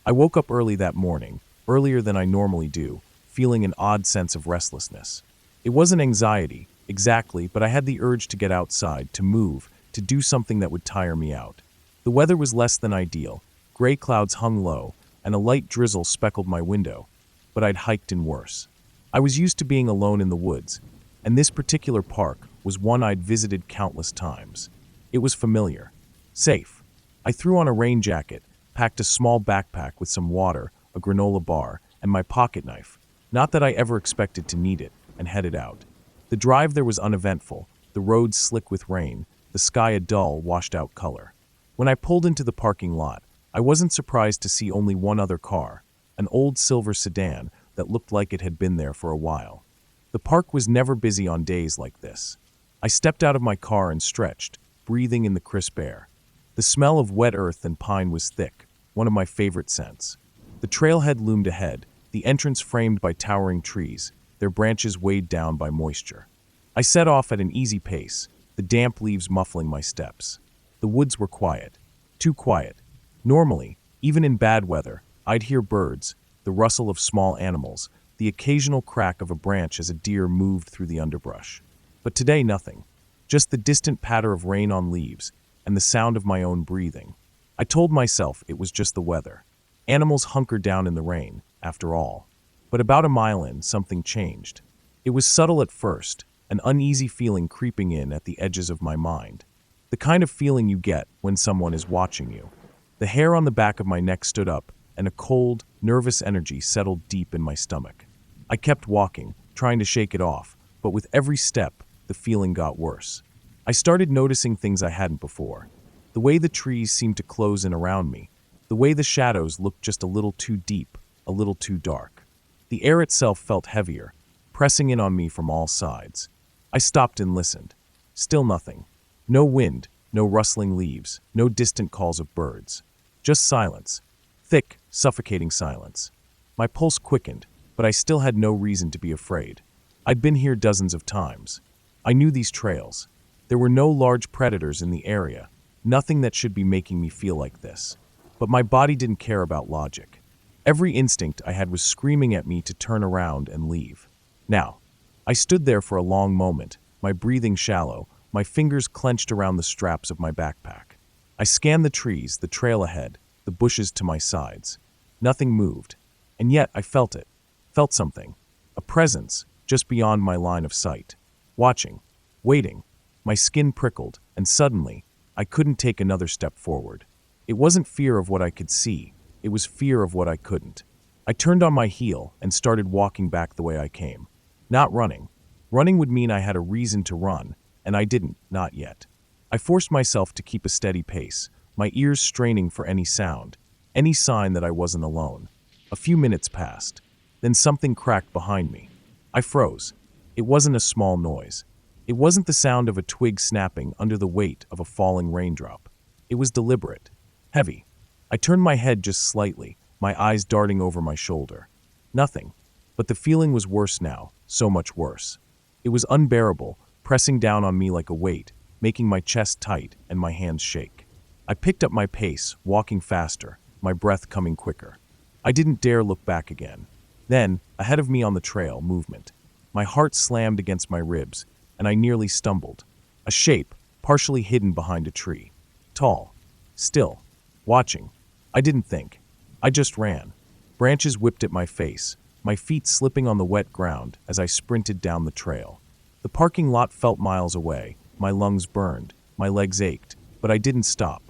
I woke up early that morning, earlier than I normally do, feeling an odd sense of restlessness. It wasn't anxiety, exactly, but I had the urge to get outside, to move, to do something that would tire me out. The weather was less than ideal. Gray clouds hung low, and a light drizzle speckled my window. But I'd hiked in worse. I was used to being alone in the woods, and this particular park was one I'd visited countless times. It was familiar. Safe. I threw on a rain jacket, packed a small backpack with some water, a granola bar, and my pocket knife. Not that I ever expected to need it, and headed out. The drive there was uneventful, the roads slick with rain, the sky a dull, washed-out color. When I pulled into the parking lot, I wasn't surprised to see only one other car, an old silver sedan that looked like it had been there for a while. The park was never busy on days like this. I stepped out of my car and stretched, breathing in the crisp air. The smell of wet earth and pine was thick, one of my favorite scents. The trailhead loomed ahead, the entrance framed by towering trees, their branches weighed down by moisture. I set off at an easy pace, the damp leaves muffling my steps. The woods were quiet. Too quiet. Normally, even in bad weather, I'd hear birds, the rustle of small animals, the occasional crack of a branch as a deer moved through the underbrush. But today, nothing. Just the distant patter of rain on leaves and the sound of my own breathing. I told myself it was just the weather. Animals hunkered down in the rain, after all. But about a mile in, something changed. It was subtle at first, an uneasy feeling creeping in at the edges of my mind. The kind of feeling you get when someone is watching you. The hair on the back of my neck stood up, and a cold, nervous energy settled deep in my stomach. I kept walking, trying to shake it off, but with every step, the feeling got worse. I started noticing things I hadn't before. The way the trees seemed to close in around me, the way the shadows looked just a little too deep, a little too dark. The air itself felt heavier, pressing in on me from all sides. I stopped and listened. Still nothing. No wind, no rustling leaves, no distant calls of birds. Just silence. Thick, suffocating silence. My pulse quickened, but I still had no reason to be afraid. I'd been here dozens of times. I knew these trails. There were no large predators in the area, nothing that should be making me feel like this. But my body didn't care about logic. Every instinct I had was screaming at me to turn around and leave. Now, I stood there for a long moment, my breathing shallow, my fingers clenched around the straps of my backpack. I scanned the trees, the trail ahead, the bushes to my sides. Nothing moved. And yet I felt it. Felt something. A presence, just beyond my line of sight. Watching. Waiting. My skin prickled, and suddenly, I couldn't take another step forward. It wasn't fear of what I could see. It was fear of what I couldn't. I turned on my heel and started walking back the way I came. Not running. Running would mean I had a reason to run, and I didn't, not yet. I forced myself to keep a steady pace, my ears straining for any sound, any sign that I wasn't alone. A few minutes passed. Then something cracked behind me. I froze. It wasn't a small noise. It wasn't the sound of a twig snapping under the weight of a falling raindrop. It was deliberate. Heavy. I turned my head just slightly, my eyes darting over my shoulder. Nothing. But the feeling was worse now, so much worse. It was unbearable, pressing down on me like a weight, making my chest tight and my hands shake. I picked up my pace, walking faster, my breath coming quicker. I didn't dare look back again. Then, ahead of me on the trail, movement. My heart slammed against my ribs, and I nearly stumbled. A shape, partially hidden behind a tree. Tall. Still. Watching. I didn't think. I just ran. Branches whipped at my face, my feet slipping on the wet ground as I sprinted down the trail. The parking lot felt miles away, my lungs burned, my legs ached, but I didn't stop.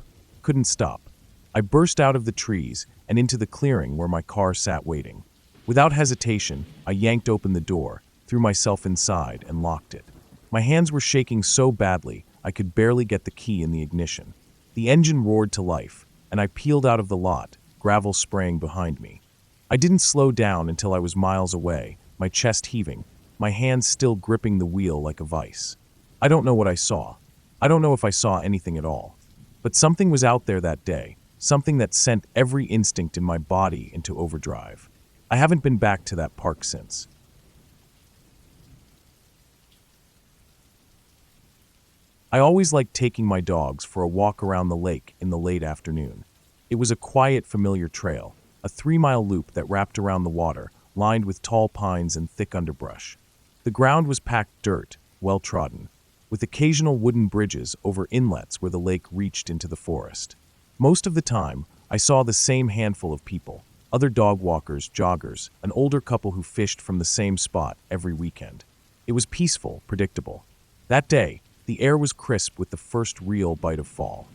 Couldn't stop. I burst out of the trees and into the clearing where my car sat waiting. Without hesitation, I yanked open the door, threw myself inside, and locked it. My hands were shaking so badly I could barely get the key in the ignition. The engine roared to life, and I peeled out of the lot, gravel spraying behind me. I didn't slow down until I was miles away, my chest heaving, my hands still gripping the wheel like a vice. I don't know what I saw. I don't know if I saw anything at all. But something was out there that day, something that sent every instinct in my body into overdrive. I haven't been back to that park since. I always liked taking my dogs for a walk around the lake in the late afternoon. It was a quiet, familiar trail, a 3-mile loop that wrapped around the water, lined with tall pines and thick underbrush. The ground was packed dirt, well-trodden, with occasional wooden bridges over inlets where the lake reached into the forest. Most of the time, I saw the same handful of people, other dog walkers, joggers, an older couple who fished from the same spot every weekend. It was peaceful, predictable. That day, the air was crisp with the first real bite of fall.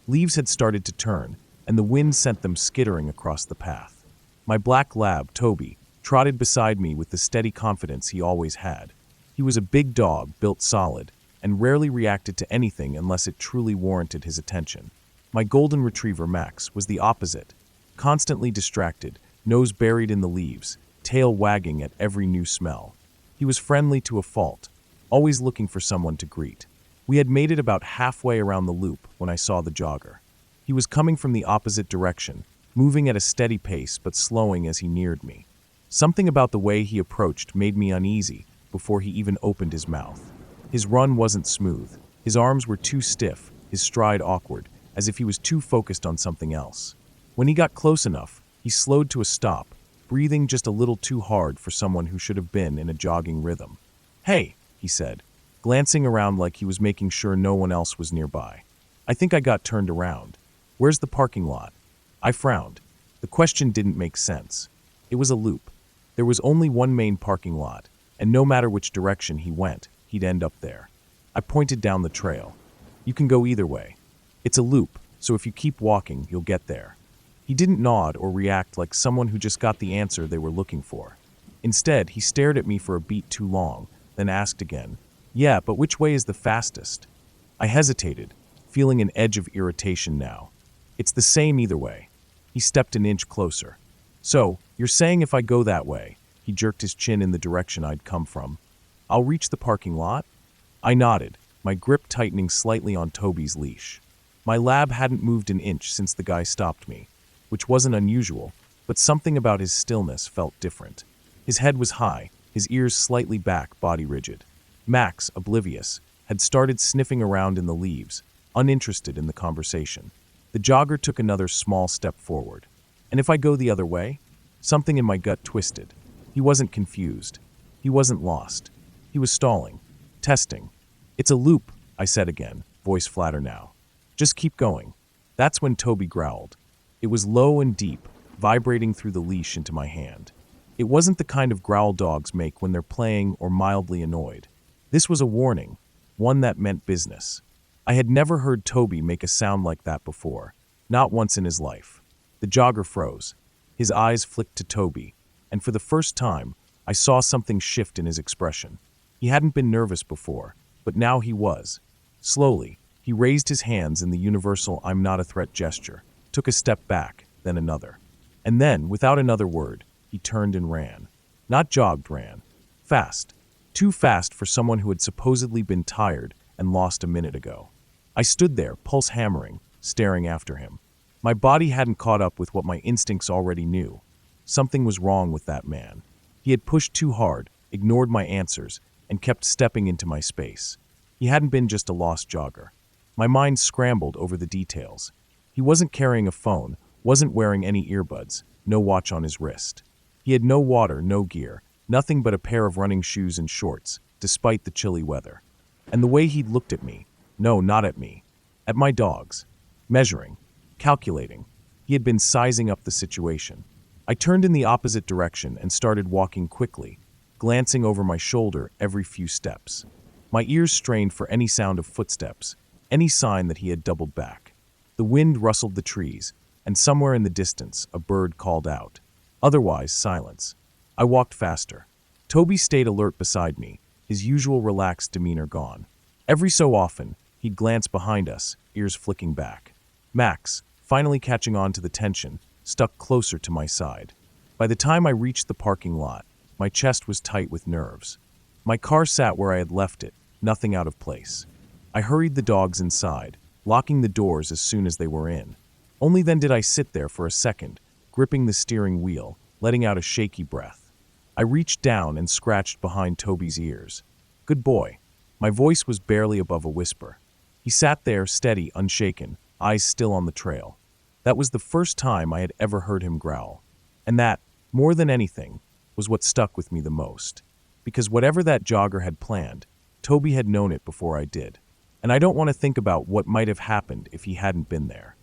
Leaves had started to turn, and the wind sent them skittering across the path. My black lab, Toby, trotted beside me with the steady confidence he always had. He was a big dog, built solid, and rarely reacted to anything unless it truly warranted his attention. My golden retriever, Max, was the opposite, constantly distracted, nose buried in the leaves, tail wagging at every new smell. He was friendly to a fault, always looking for someone to greet. We had made it about halfway around the loop when I saw the jogger. He was coming from the opposite direction, moving at a steady pace but slowing as he neared me. Something about the way he approached made me uneasy before he even opened his mouth. His run wasn't smooth. His arms were too stiff, his stride awkward, as if he was too focused on something else. When he got close enough, he slowed to a stop, breathing just a little too hard for someone who should have been in a jogging rhythm. "Hey," he said, glancing around like he was making sure no one else was nearby. I think I got turned around. "Where's the parking lot?" I frowned. The question didn't make sense. It was a loop. There was only one main parking lot, and no matter which direction he went, he'd end up there. I pointed down the trail. "You can go either way. It's a loop, so if you keep walking, you'll get there." He didn't nod or react like someone who just got the answer they were looking for. Instead, he stared at me for a beat too long, then asked again, "Yeah, but which way is the fastest?" I hesitated, feeling an edge of irritation now. "It's the same either way." He stepped an inch closer. "So, you're saying if I go that way?" He jerked his chin in the direction I'd come from. "I'll reach the parking lot?" I nodded, my grip tightening slightly on Toby's leash. My lab hadn't moved an inch since the guy stopped me, which wasn't unusual, but something about his stillness felt different. His head was high, his ears slightly back, body rigid. Max, oblivious, had started sniffing around in the leaves, uninterested in the conversation. The jogger took another small step forward. "And if I go the other way?" Something in my gut twisted. He wasn't confused. He wasn't lost. He was stalling. Testing. "It's a loop," I said again, voice flatter now. "Just keep going." That's when Toby growled. It was low and deep, vibrating through the leash into my hand. It wasn't the kind of growl dogs make when they're playing or mildly annoyed. This was a warning, one that meant business. I had never heard Toby make a sound like that before, not once in his life. The jogger froze. His eyes flicked to Toby, and for the first time, I saw something shift in his expression. He hadn't been nervous before, but now he was. Slowly, he raised his hands in the universal "I'm not a threat" gesture, took a step back, then another. And then, without another word, he turned and ran. Not jogged, ran. Fast. Too fast for someone who had supposedly been tired and lost a minute ago. I stood there, pulse hammering, staring after him. My body hadn't caught up with what my instincts already knew. Something was wrong with that man. He had pushed too hard, ignored my answers, and kept stepping into my space. He hadn't been just a lost jogger. My mind scrambled over the details. He wasn't carrying a phone, wasn't wearing any earbuds, no watch on his wrist. He had no water, no gear, nothing but a pair of running shoes and shorts, despite the chilly weather. And the way he'd looked at me, no, not at me, at my dogs, measuring, calculating. He had been sizing up the situation. I turned in the opposite direction and started walking quickly, glancing over my shoulder every few steps. My ears strained for any sound of footsteps, any sign that he had doubled back. The wind rustled the trees, and somewhere in the distance, a bird called out. Otherwise, silence. I walked faster. Toby stayed alert beside me, his usual relaxed demeanor gone. Every so often, he'd glance behind us, ears flicking back. "Max," finally catching on to the tension, stuck closer to my side. By the time I reached the parking lot, my chest was tight with nerves. My car sat where I had left it, nothing out of place. I hurried the dogs inside, locking the doors as soon as they were in. Only then did I sit there for a second, gripping the steering wheel, letting out a shaky breath. I reached down and scratched behind Toby's ears. "Good boy." My voice was barely above a whisper. He sat there, steady, unshaken, eyes still on the trail. That was the first time I had ever heard him growl. And that, more than anything, was what stuck with me the most. Because whatever that jogger had planned, Toby had known it before I did. And I don't want to think about what might have happened if he hadn't been there.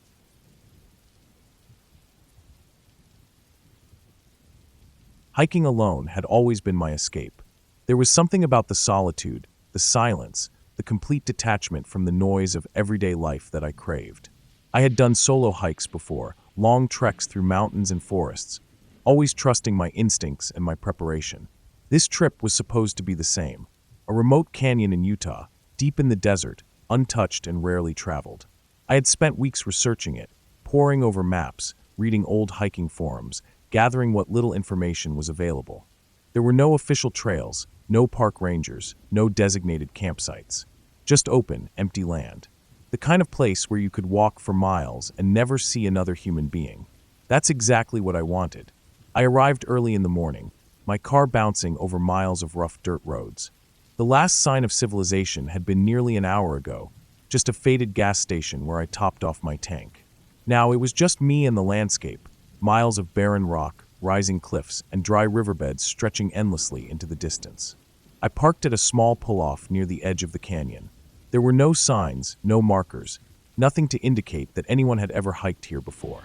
Hiking alone had always been my escape. There was something about the solitude, the silence, the complete detachment from the noise of everyday life that I craved. I had done solo hikes before, long treks through mountains and forests, always trusting my instincts and my preparation. This trip was supposed to be the same. A remote canyon in Utah, deep in the desert, untouched and rarely traveled. I had spent weeks researching it, poring over maps, reading old hiking forums, gathering what little information was available. There were no official trails, no park rangers, no designated campsites. Just open, empty land. The kind of place where you could walk for miles and never see another human being. That's exactly what I wanted. I arrived early in the morning, my car bouncing over miles of rough dirt roads. The last sign of civilization had been nearly an hour ago, just a faded gas station where I topped off my tank. Now it was just me and the landscape, miles of barren rock, rising cliffs, and dry riverbeds stretching endlessly into the distance. I parked at a small pull-off near the edge of the canyon. There were no signs, no markers, nothing to indicate that anyone had ever hiked here before.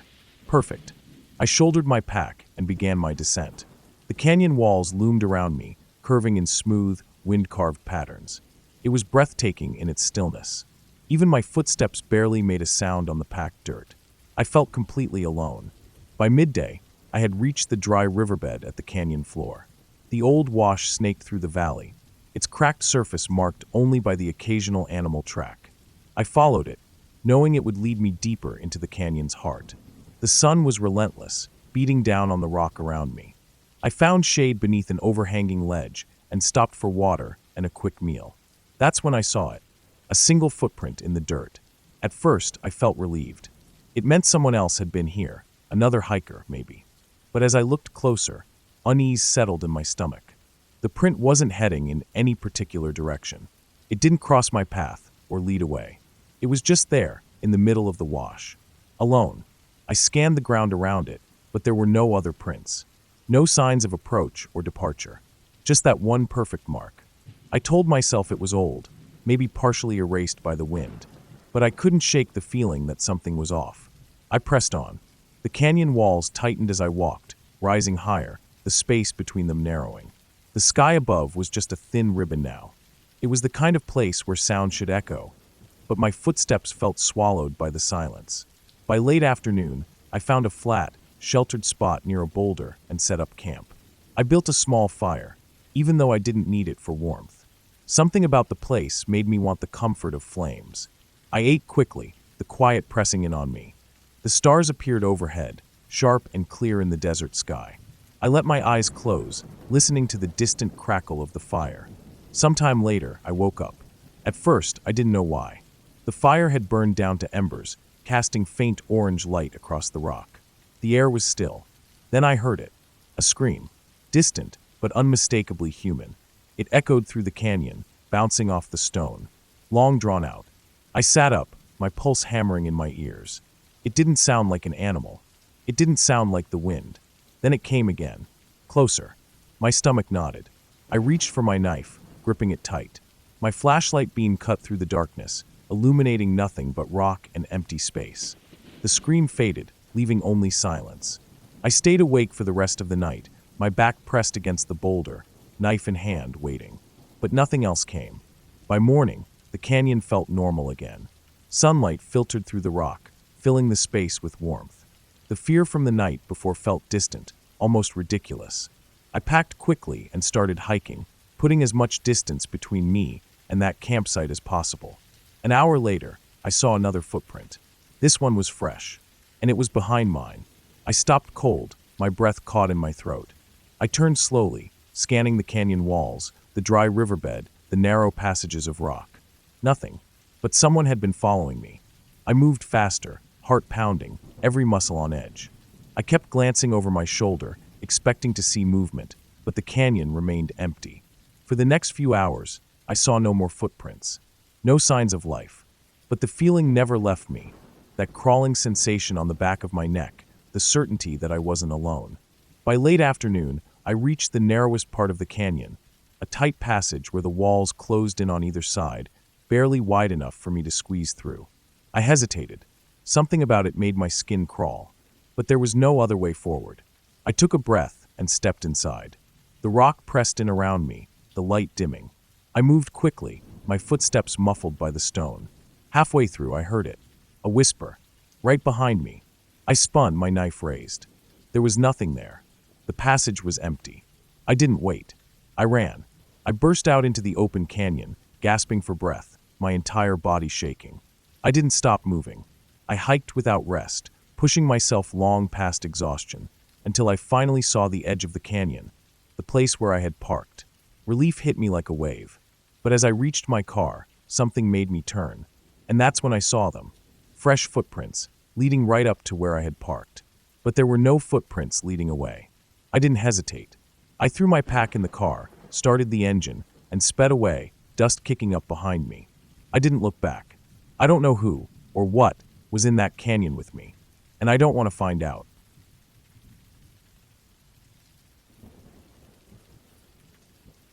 Perfect. I shouldered my pack and began my descent. The canyon walls loomed around me, curving in smooth, wind-carved patterns. It was breathtaking in its stillness. Even my footsteps barely made a sound on the packed dirt. I felt completely alone. By midday, I had reached the dry riverbed at the canyon floor. The old wash snaked through the valley, its cracked surface marked only by the occasional animal track. I followed it, knowing it would lead me deeper into the canyon's heart. The sun was relentless, beating down on the rock around me. I found shade beneath an overhanging ledge and stopped for water and a quick meal. That's when I saw it, a single footprint in the dirt. At first, I felt relieved. It meant someone else had been here, another hiker, maybe. But as I looked closer, unease settled in my stomach. The print wasn't heading in any particular direction. It didn't cross my path or lead away. It was just there, in the middle of the wash. Alone. I scanned the ground around it, but there were no other prints. No signs of approach or departure. Just that one perfect mark. I told myself it was old, maybe partially erased by the wind. But I couldn't shake the feeling that something was off. I pressed on. The canyon walls tightened as I walked, rising higher, the space between them narrowing. The sky above was just a thin ribbon now. It was the kind of place where sound should echo, but my footsteps felt swallowed by the silence. By late afternoon, I found a flat, sheltered spot near a boulder and set up camp. I built a small fire, even though I didn't need it for warmth. Something about the place made me want the comfort of flames. I ate quickly, the quiet pressing in on me. The stars appeared overhead, sharp and clear in the desert sky. I let my eyes close, listening to the distant crackle of the fire. Sometime later, I woke up. At first, I didn't know why. The fire had burned down to embers, casting faint orange light across the rock. The air was still. Then I heard it. A scream. Distant, but unmistakably human. It echoed through the canyon, bouncing off the stone. Long drawn out. I sat up, my pulse hammering in my ears. It didn't sound like an animal. It didn't sound like the wind. Then it came again. Closer. My stomach nodded. I reached for my knife, gripping it tight. My flashlight beam cut through the darkness, illuminating nothing but rock and empty space. The scream faded, leaving only silence. I stayed awake for the rest of the night, my back pressed against the boulder, knife in hand, waiting. But nothing else came. By morning, the canyon felt normal again. Sunlight filtered through the rock, filling the space with warmth. The fear from the night before felt distant, almost ridiculous. I packed quickly and started hiking, putting as much distance between me and that campsite as possible. An hour later, I saw another footprint. This one was fresh. and it was behind mine. I stopped cold, my breath caught in my throat. I turned slowly, scanning the canyon walls, the dry riverbed, the narrow passages of rock. Nothing. But someone had been following me. I moved faster, heart pounding, every muscle on edge. I kept glancing over my shoulder, expecting to see movement, but the canyon remained empty. For the next few hours, I saw no more footprints, no signs of life. But the feeling never left me, that crawling sensation on the back of my neck, the certainty that I wasn't alone. By late afternoon, I reached the narrowest part of the canyon, a tight passage where the walls closed in on either side, barely wide enough for me to squeeze through. I hesitated. Something about it made my skin crawl. But there was no other way forward. I took a breath and stepped inside. The rock pressed in around me, the light dimming. I moved quickly, my footsteps muffled by the stone. Halfway through, I heard it. A whisper. Right behind me. I spun, my knife raised. There was nothing there. The passage was empty. I didn't wait. I ran. I burst out into the open canyon, gasping for breath, my entire body shaking. I didn't stop moving. I hiked without rest, pushing myself long past exhaustion, until I finally saw the edge of the canyon, the place where I had parked. Relief hit me like a wave. But as I reached my car, something made me turn. And that's when I saw them. Fresh footprints, leading right up to where I had parked. But there were no footprints leading away. I didn't hesitate. I threw my pack in the car, started the engine, and sped away, dust kicking up behind me. I didn't look back. I don't know who, or what, was in that canyon with me. And I don't want to find out.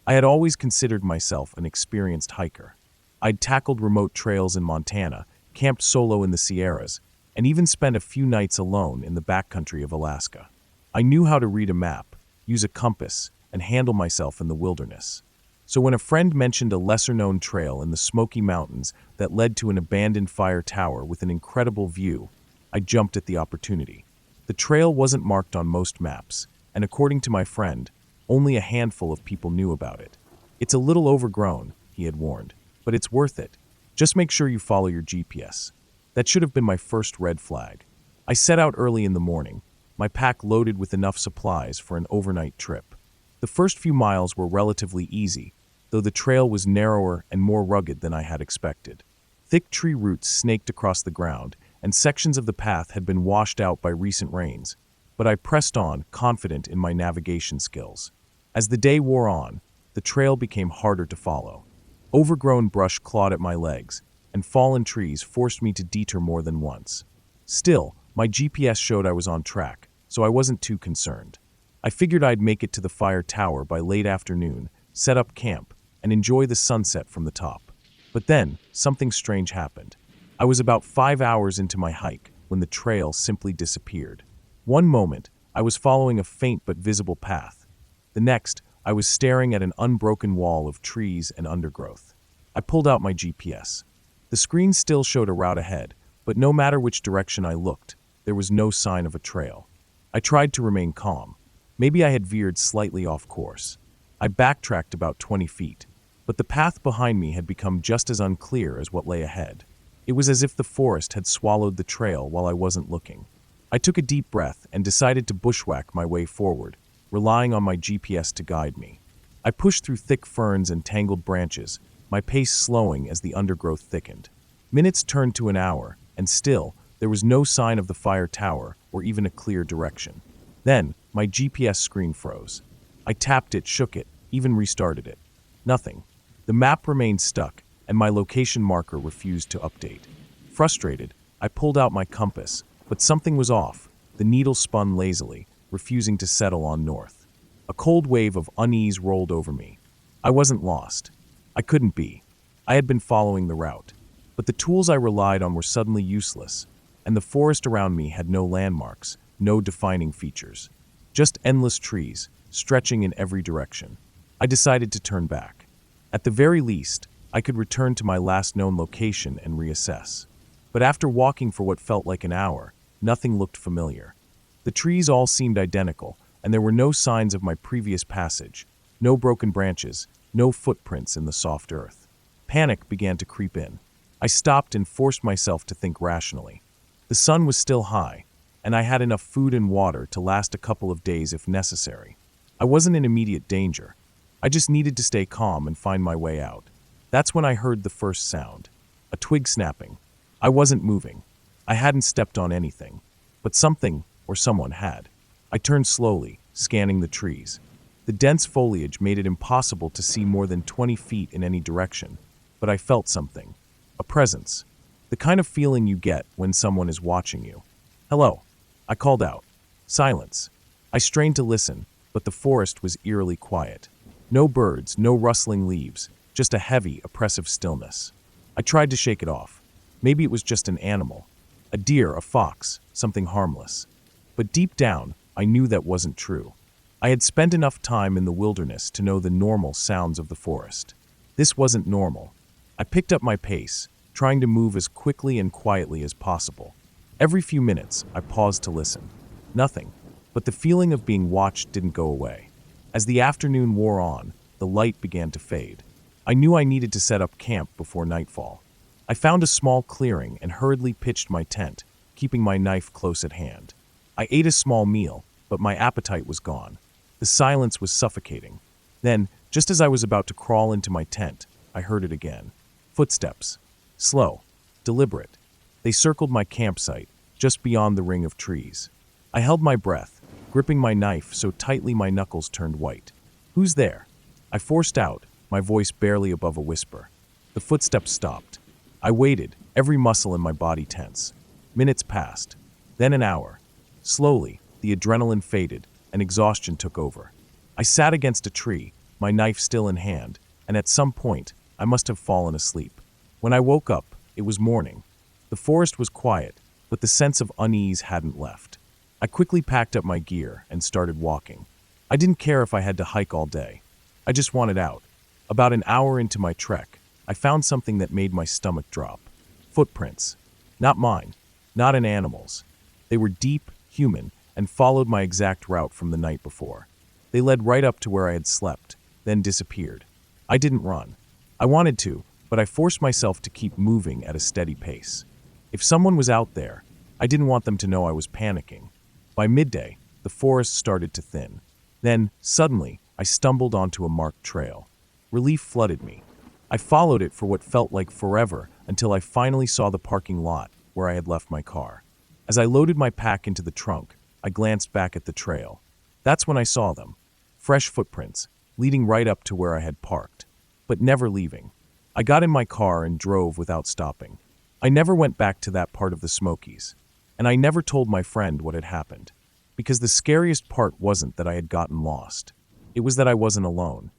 I had always considered myself an experienced hiker. I'd tackled remote trails in Montana, camped solo in the Sierras, and even spent a few nights alone in the backcountry of Alaska. I knew how to read a map, use a compass, and handle myself in the wilderness. So when a friend mentioned a lesser-known trail in the Smoky Mountains that led to an abandoned fire tower with an incredible view, I jumped at the opportunity. The trail wasn't marked on most maps, and according to my friend, only a handful of people knew about it. It's a little overgrown, he had warned, but it's worth it. Just make sure you follow your GPS. That should have been my first red flag. I set out early in the morning, my pack loaded with enough supplies for an overnight trip. The first few miles were relatively easy, though the trail was narrower and more rugged than I had expected. Thick tree roots snaked across the ground, and sections of the path had been washed out by recent rains, but I pressed on, confident in my navigation skills. As the day wore on, the trail became harder to follow. Overgrown brush clawed at my legs, and fallen trees forced me to detour more than once. Still, my GPS showed I was on track, so I wasn't too concerned. I figured I'd make it to the fire tower by late afternoon, set up camp, and enjoy the sunset from the top. But then, something strange happened. I was about 5 hours into my hike when the trail simply disappeared. One moment, I was following a faint but visible path. The next, I was staring at an unbroken wall of trees and undergrowth. I pulled out my GPS. The screen still showed a route ahead, but no matter which direction I looked, there was no sign of a trail. I tried to remain calm. Maybe I had veered slightly off course. I backtracked about 20 feet, but the path behind me had become just as unclear as what lay ahead. It was as if the forest had swallowed the trail while I wasn't looking. I took a deep breath and decided to bushwhack my way forward, relying on my GPS to guide me. I pushed through thick ferns and tangled branches, my pace slowing as the undergrowth thickened. Minutes turned to an hour, and still, there was no sign of the fire tower or even a clear direction. Then, my GPS screen froze. I tapped it, shook it, even restarted it. Nothing. The map remained stuck, and my location marker refused to update. Frustrated, I pulled out my compass, but something was off. The needle spun lazily, refusing to settle on north. A cold wave of unease rolled over me. I wasn't lost. I couldn't be. I had been following the route. But the tools I relied on were suddenly useless, and the forest around me had no landmarks, no defining features. Just endless trees, stretching in every direction. I decided to turn back. At the very least, I could return to my last known location and reassess. But after walking for what felt like an hour, nothing looked familiar. The trees all seemed identical, and there were no signs of my previous passage, no broken branches, no footprints in the soft earth. Panic began to creep in. I stopped and forced myself to think rationally. The sun was still high, and I had enough food and water to last a couple of days if necessary. I wasn't in immediate danger. I just needed to stay calm and find my way out. That's when I heard the first sound. A twig snapping. I wasn't moving. I hadn't stepped on anything. But something, or someone had. I turned slowly, scanning the trees. The dense foliage made it impossible to see more than 20 feet in any direction. But I felt something. A presence. The kind of feeling you get when someone is watching you. "Hello," I called out. Silence. I strained to listen, but the forest was eerily quiet. No birds, no rustling leaves, just a heavy, oppressive stillness. I tried to shake it off. Maybe it was just an animal. A deer, a fox, something harmless. But deep down, I knew that wasn't true. I had spent enough time in the wilderness to know the normal sounds of the forest. This wasn't normal. I picked up my pace, trying to move as quickly and quietly as possible. Every few minutes, I paused to listen. Nothing, but the feeling of being watched didn't go away. As the afternoon wore on, the light began to fade. I knew I needed to set up camp before nightfall. I found a small clearing and hurriedly pitched my tent, keeping my knife close at hand. I ate a small meal, but my appetite was gone. The silence was suffocating. Then, just as I was about to crawl into my tent, I heard it again. Footsteps. Slow. Deliberate. They circled my campsite, just beyond the ring of trees. I held my breath, gripping my knife so tightly my knuckles turned white. "Who's there?" I forced out, my voice barely above a whisper. The footsteps stopped. I waited, every muscle in my body tense. Minutes passed. Then an hour. Slowly, the adrenaline faded, and exhaustion took over. I sat against a tree, my knife still in hand, and at some point, I must have fallen asleep. When I woke up, it was morning. The forest was quiet, but the sense of unease hadn't left. I quickly packed up my gear and started walking. I didn't care if I had to hike all day. I just wanted out. About an hour into my trek, I found something that made my stomach drop. Footprints. Not mine. Not an animal's. They were deep, human, and followed my exact route from the night before. They led right up to where I had slept, then disappeared. I didn't run. I wanted to, but I forced myself to keep moving at a steady pace. If someone was out there, I didn't want them to know I was panicking. By midday, the forest started to thin. Then, suddenly, I stumbled onto a marked trail. Relief flooded me. I followed it for what felt like forever until I finally saw the parking lot where I had left my car. As I loaded my pack into the trunk, I glanced back at the trail. That's when I saw them. Fresh footprints, leading right up to where I had parked, but never leaving. I got in my car and drove without stopping. I never went back to that part of the Smokies, and I never told my friend what had happened, because the scariest part wasn't that I had gotten lost. It was that I wasn't alone.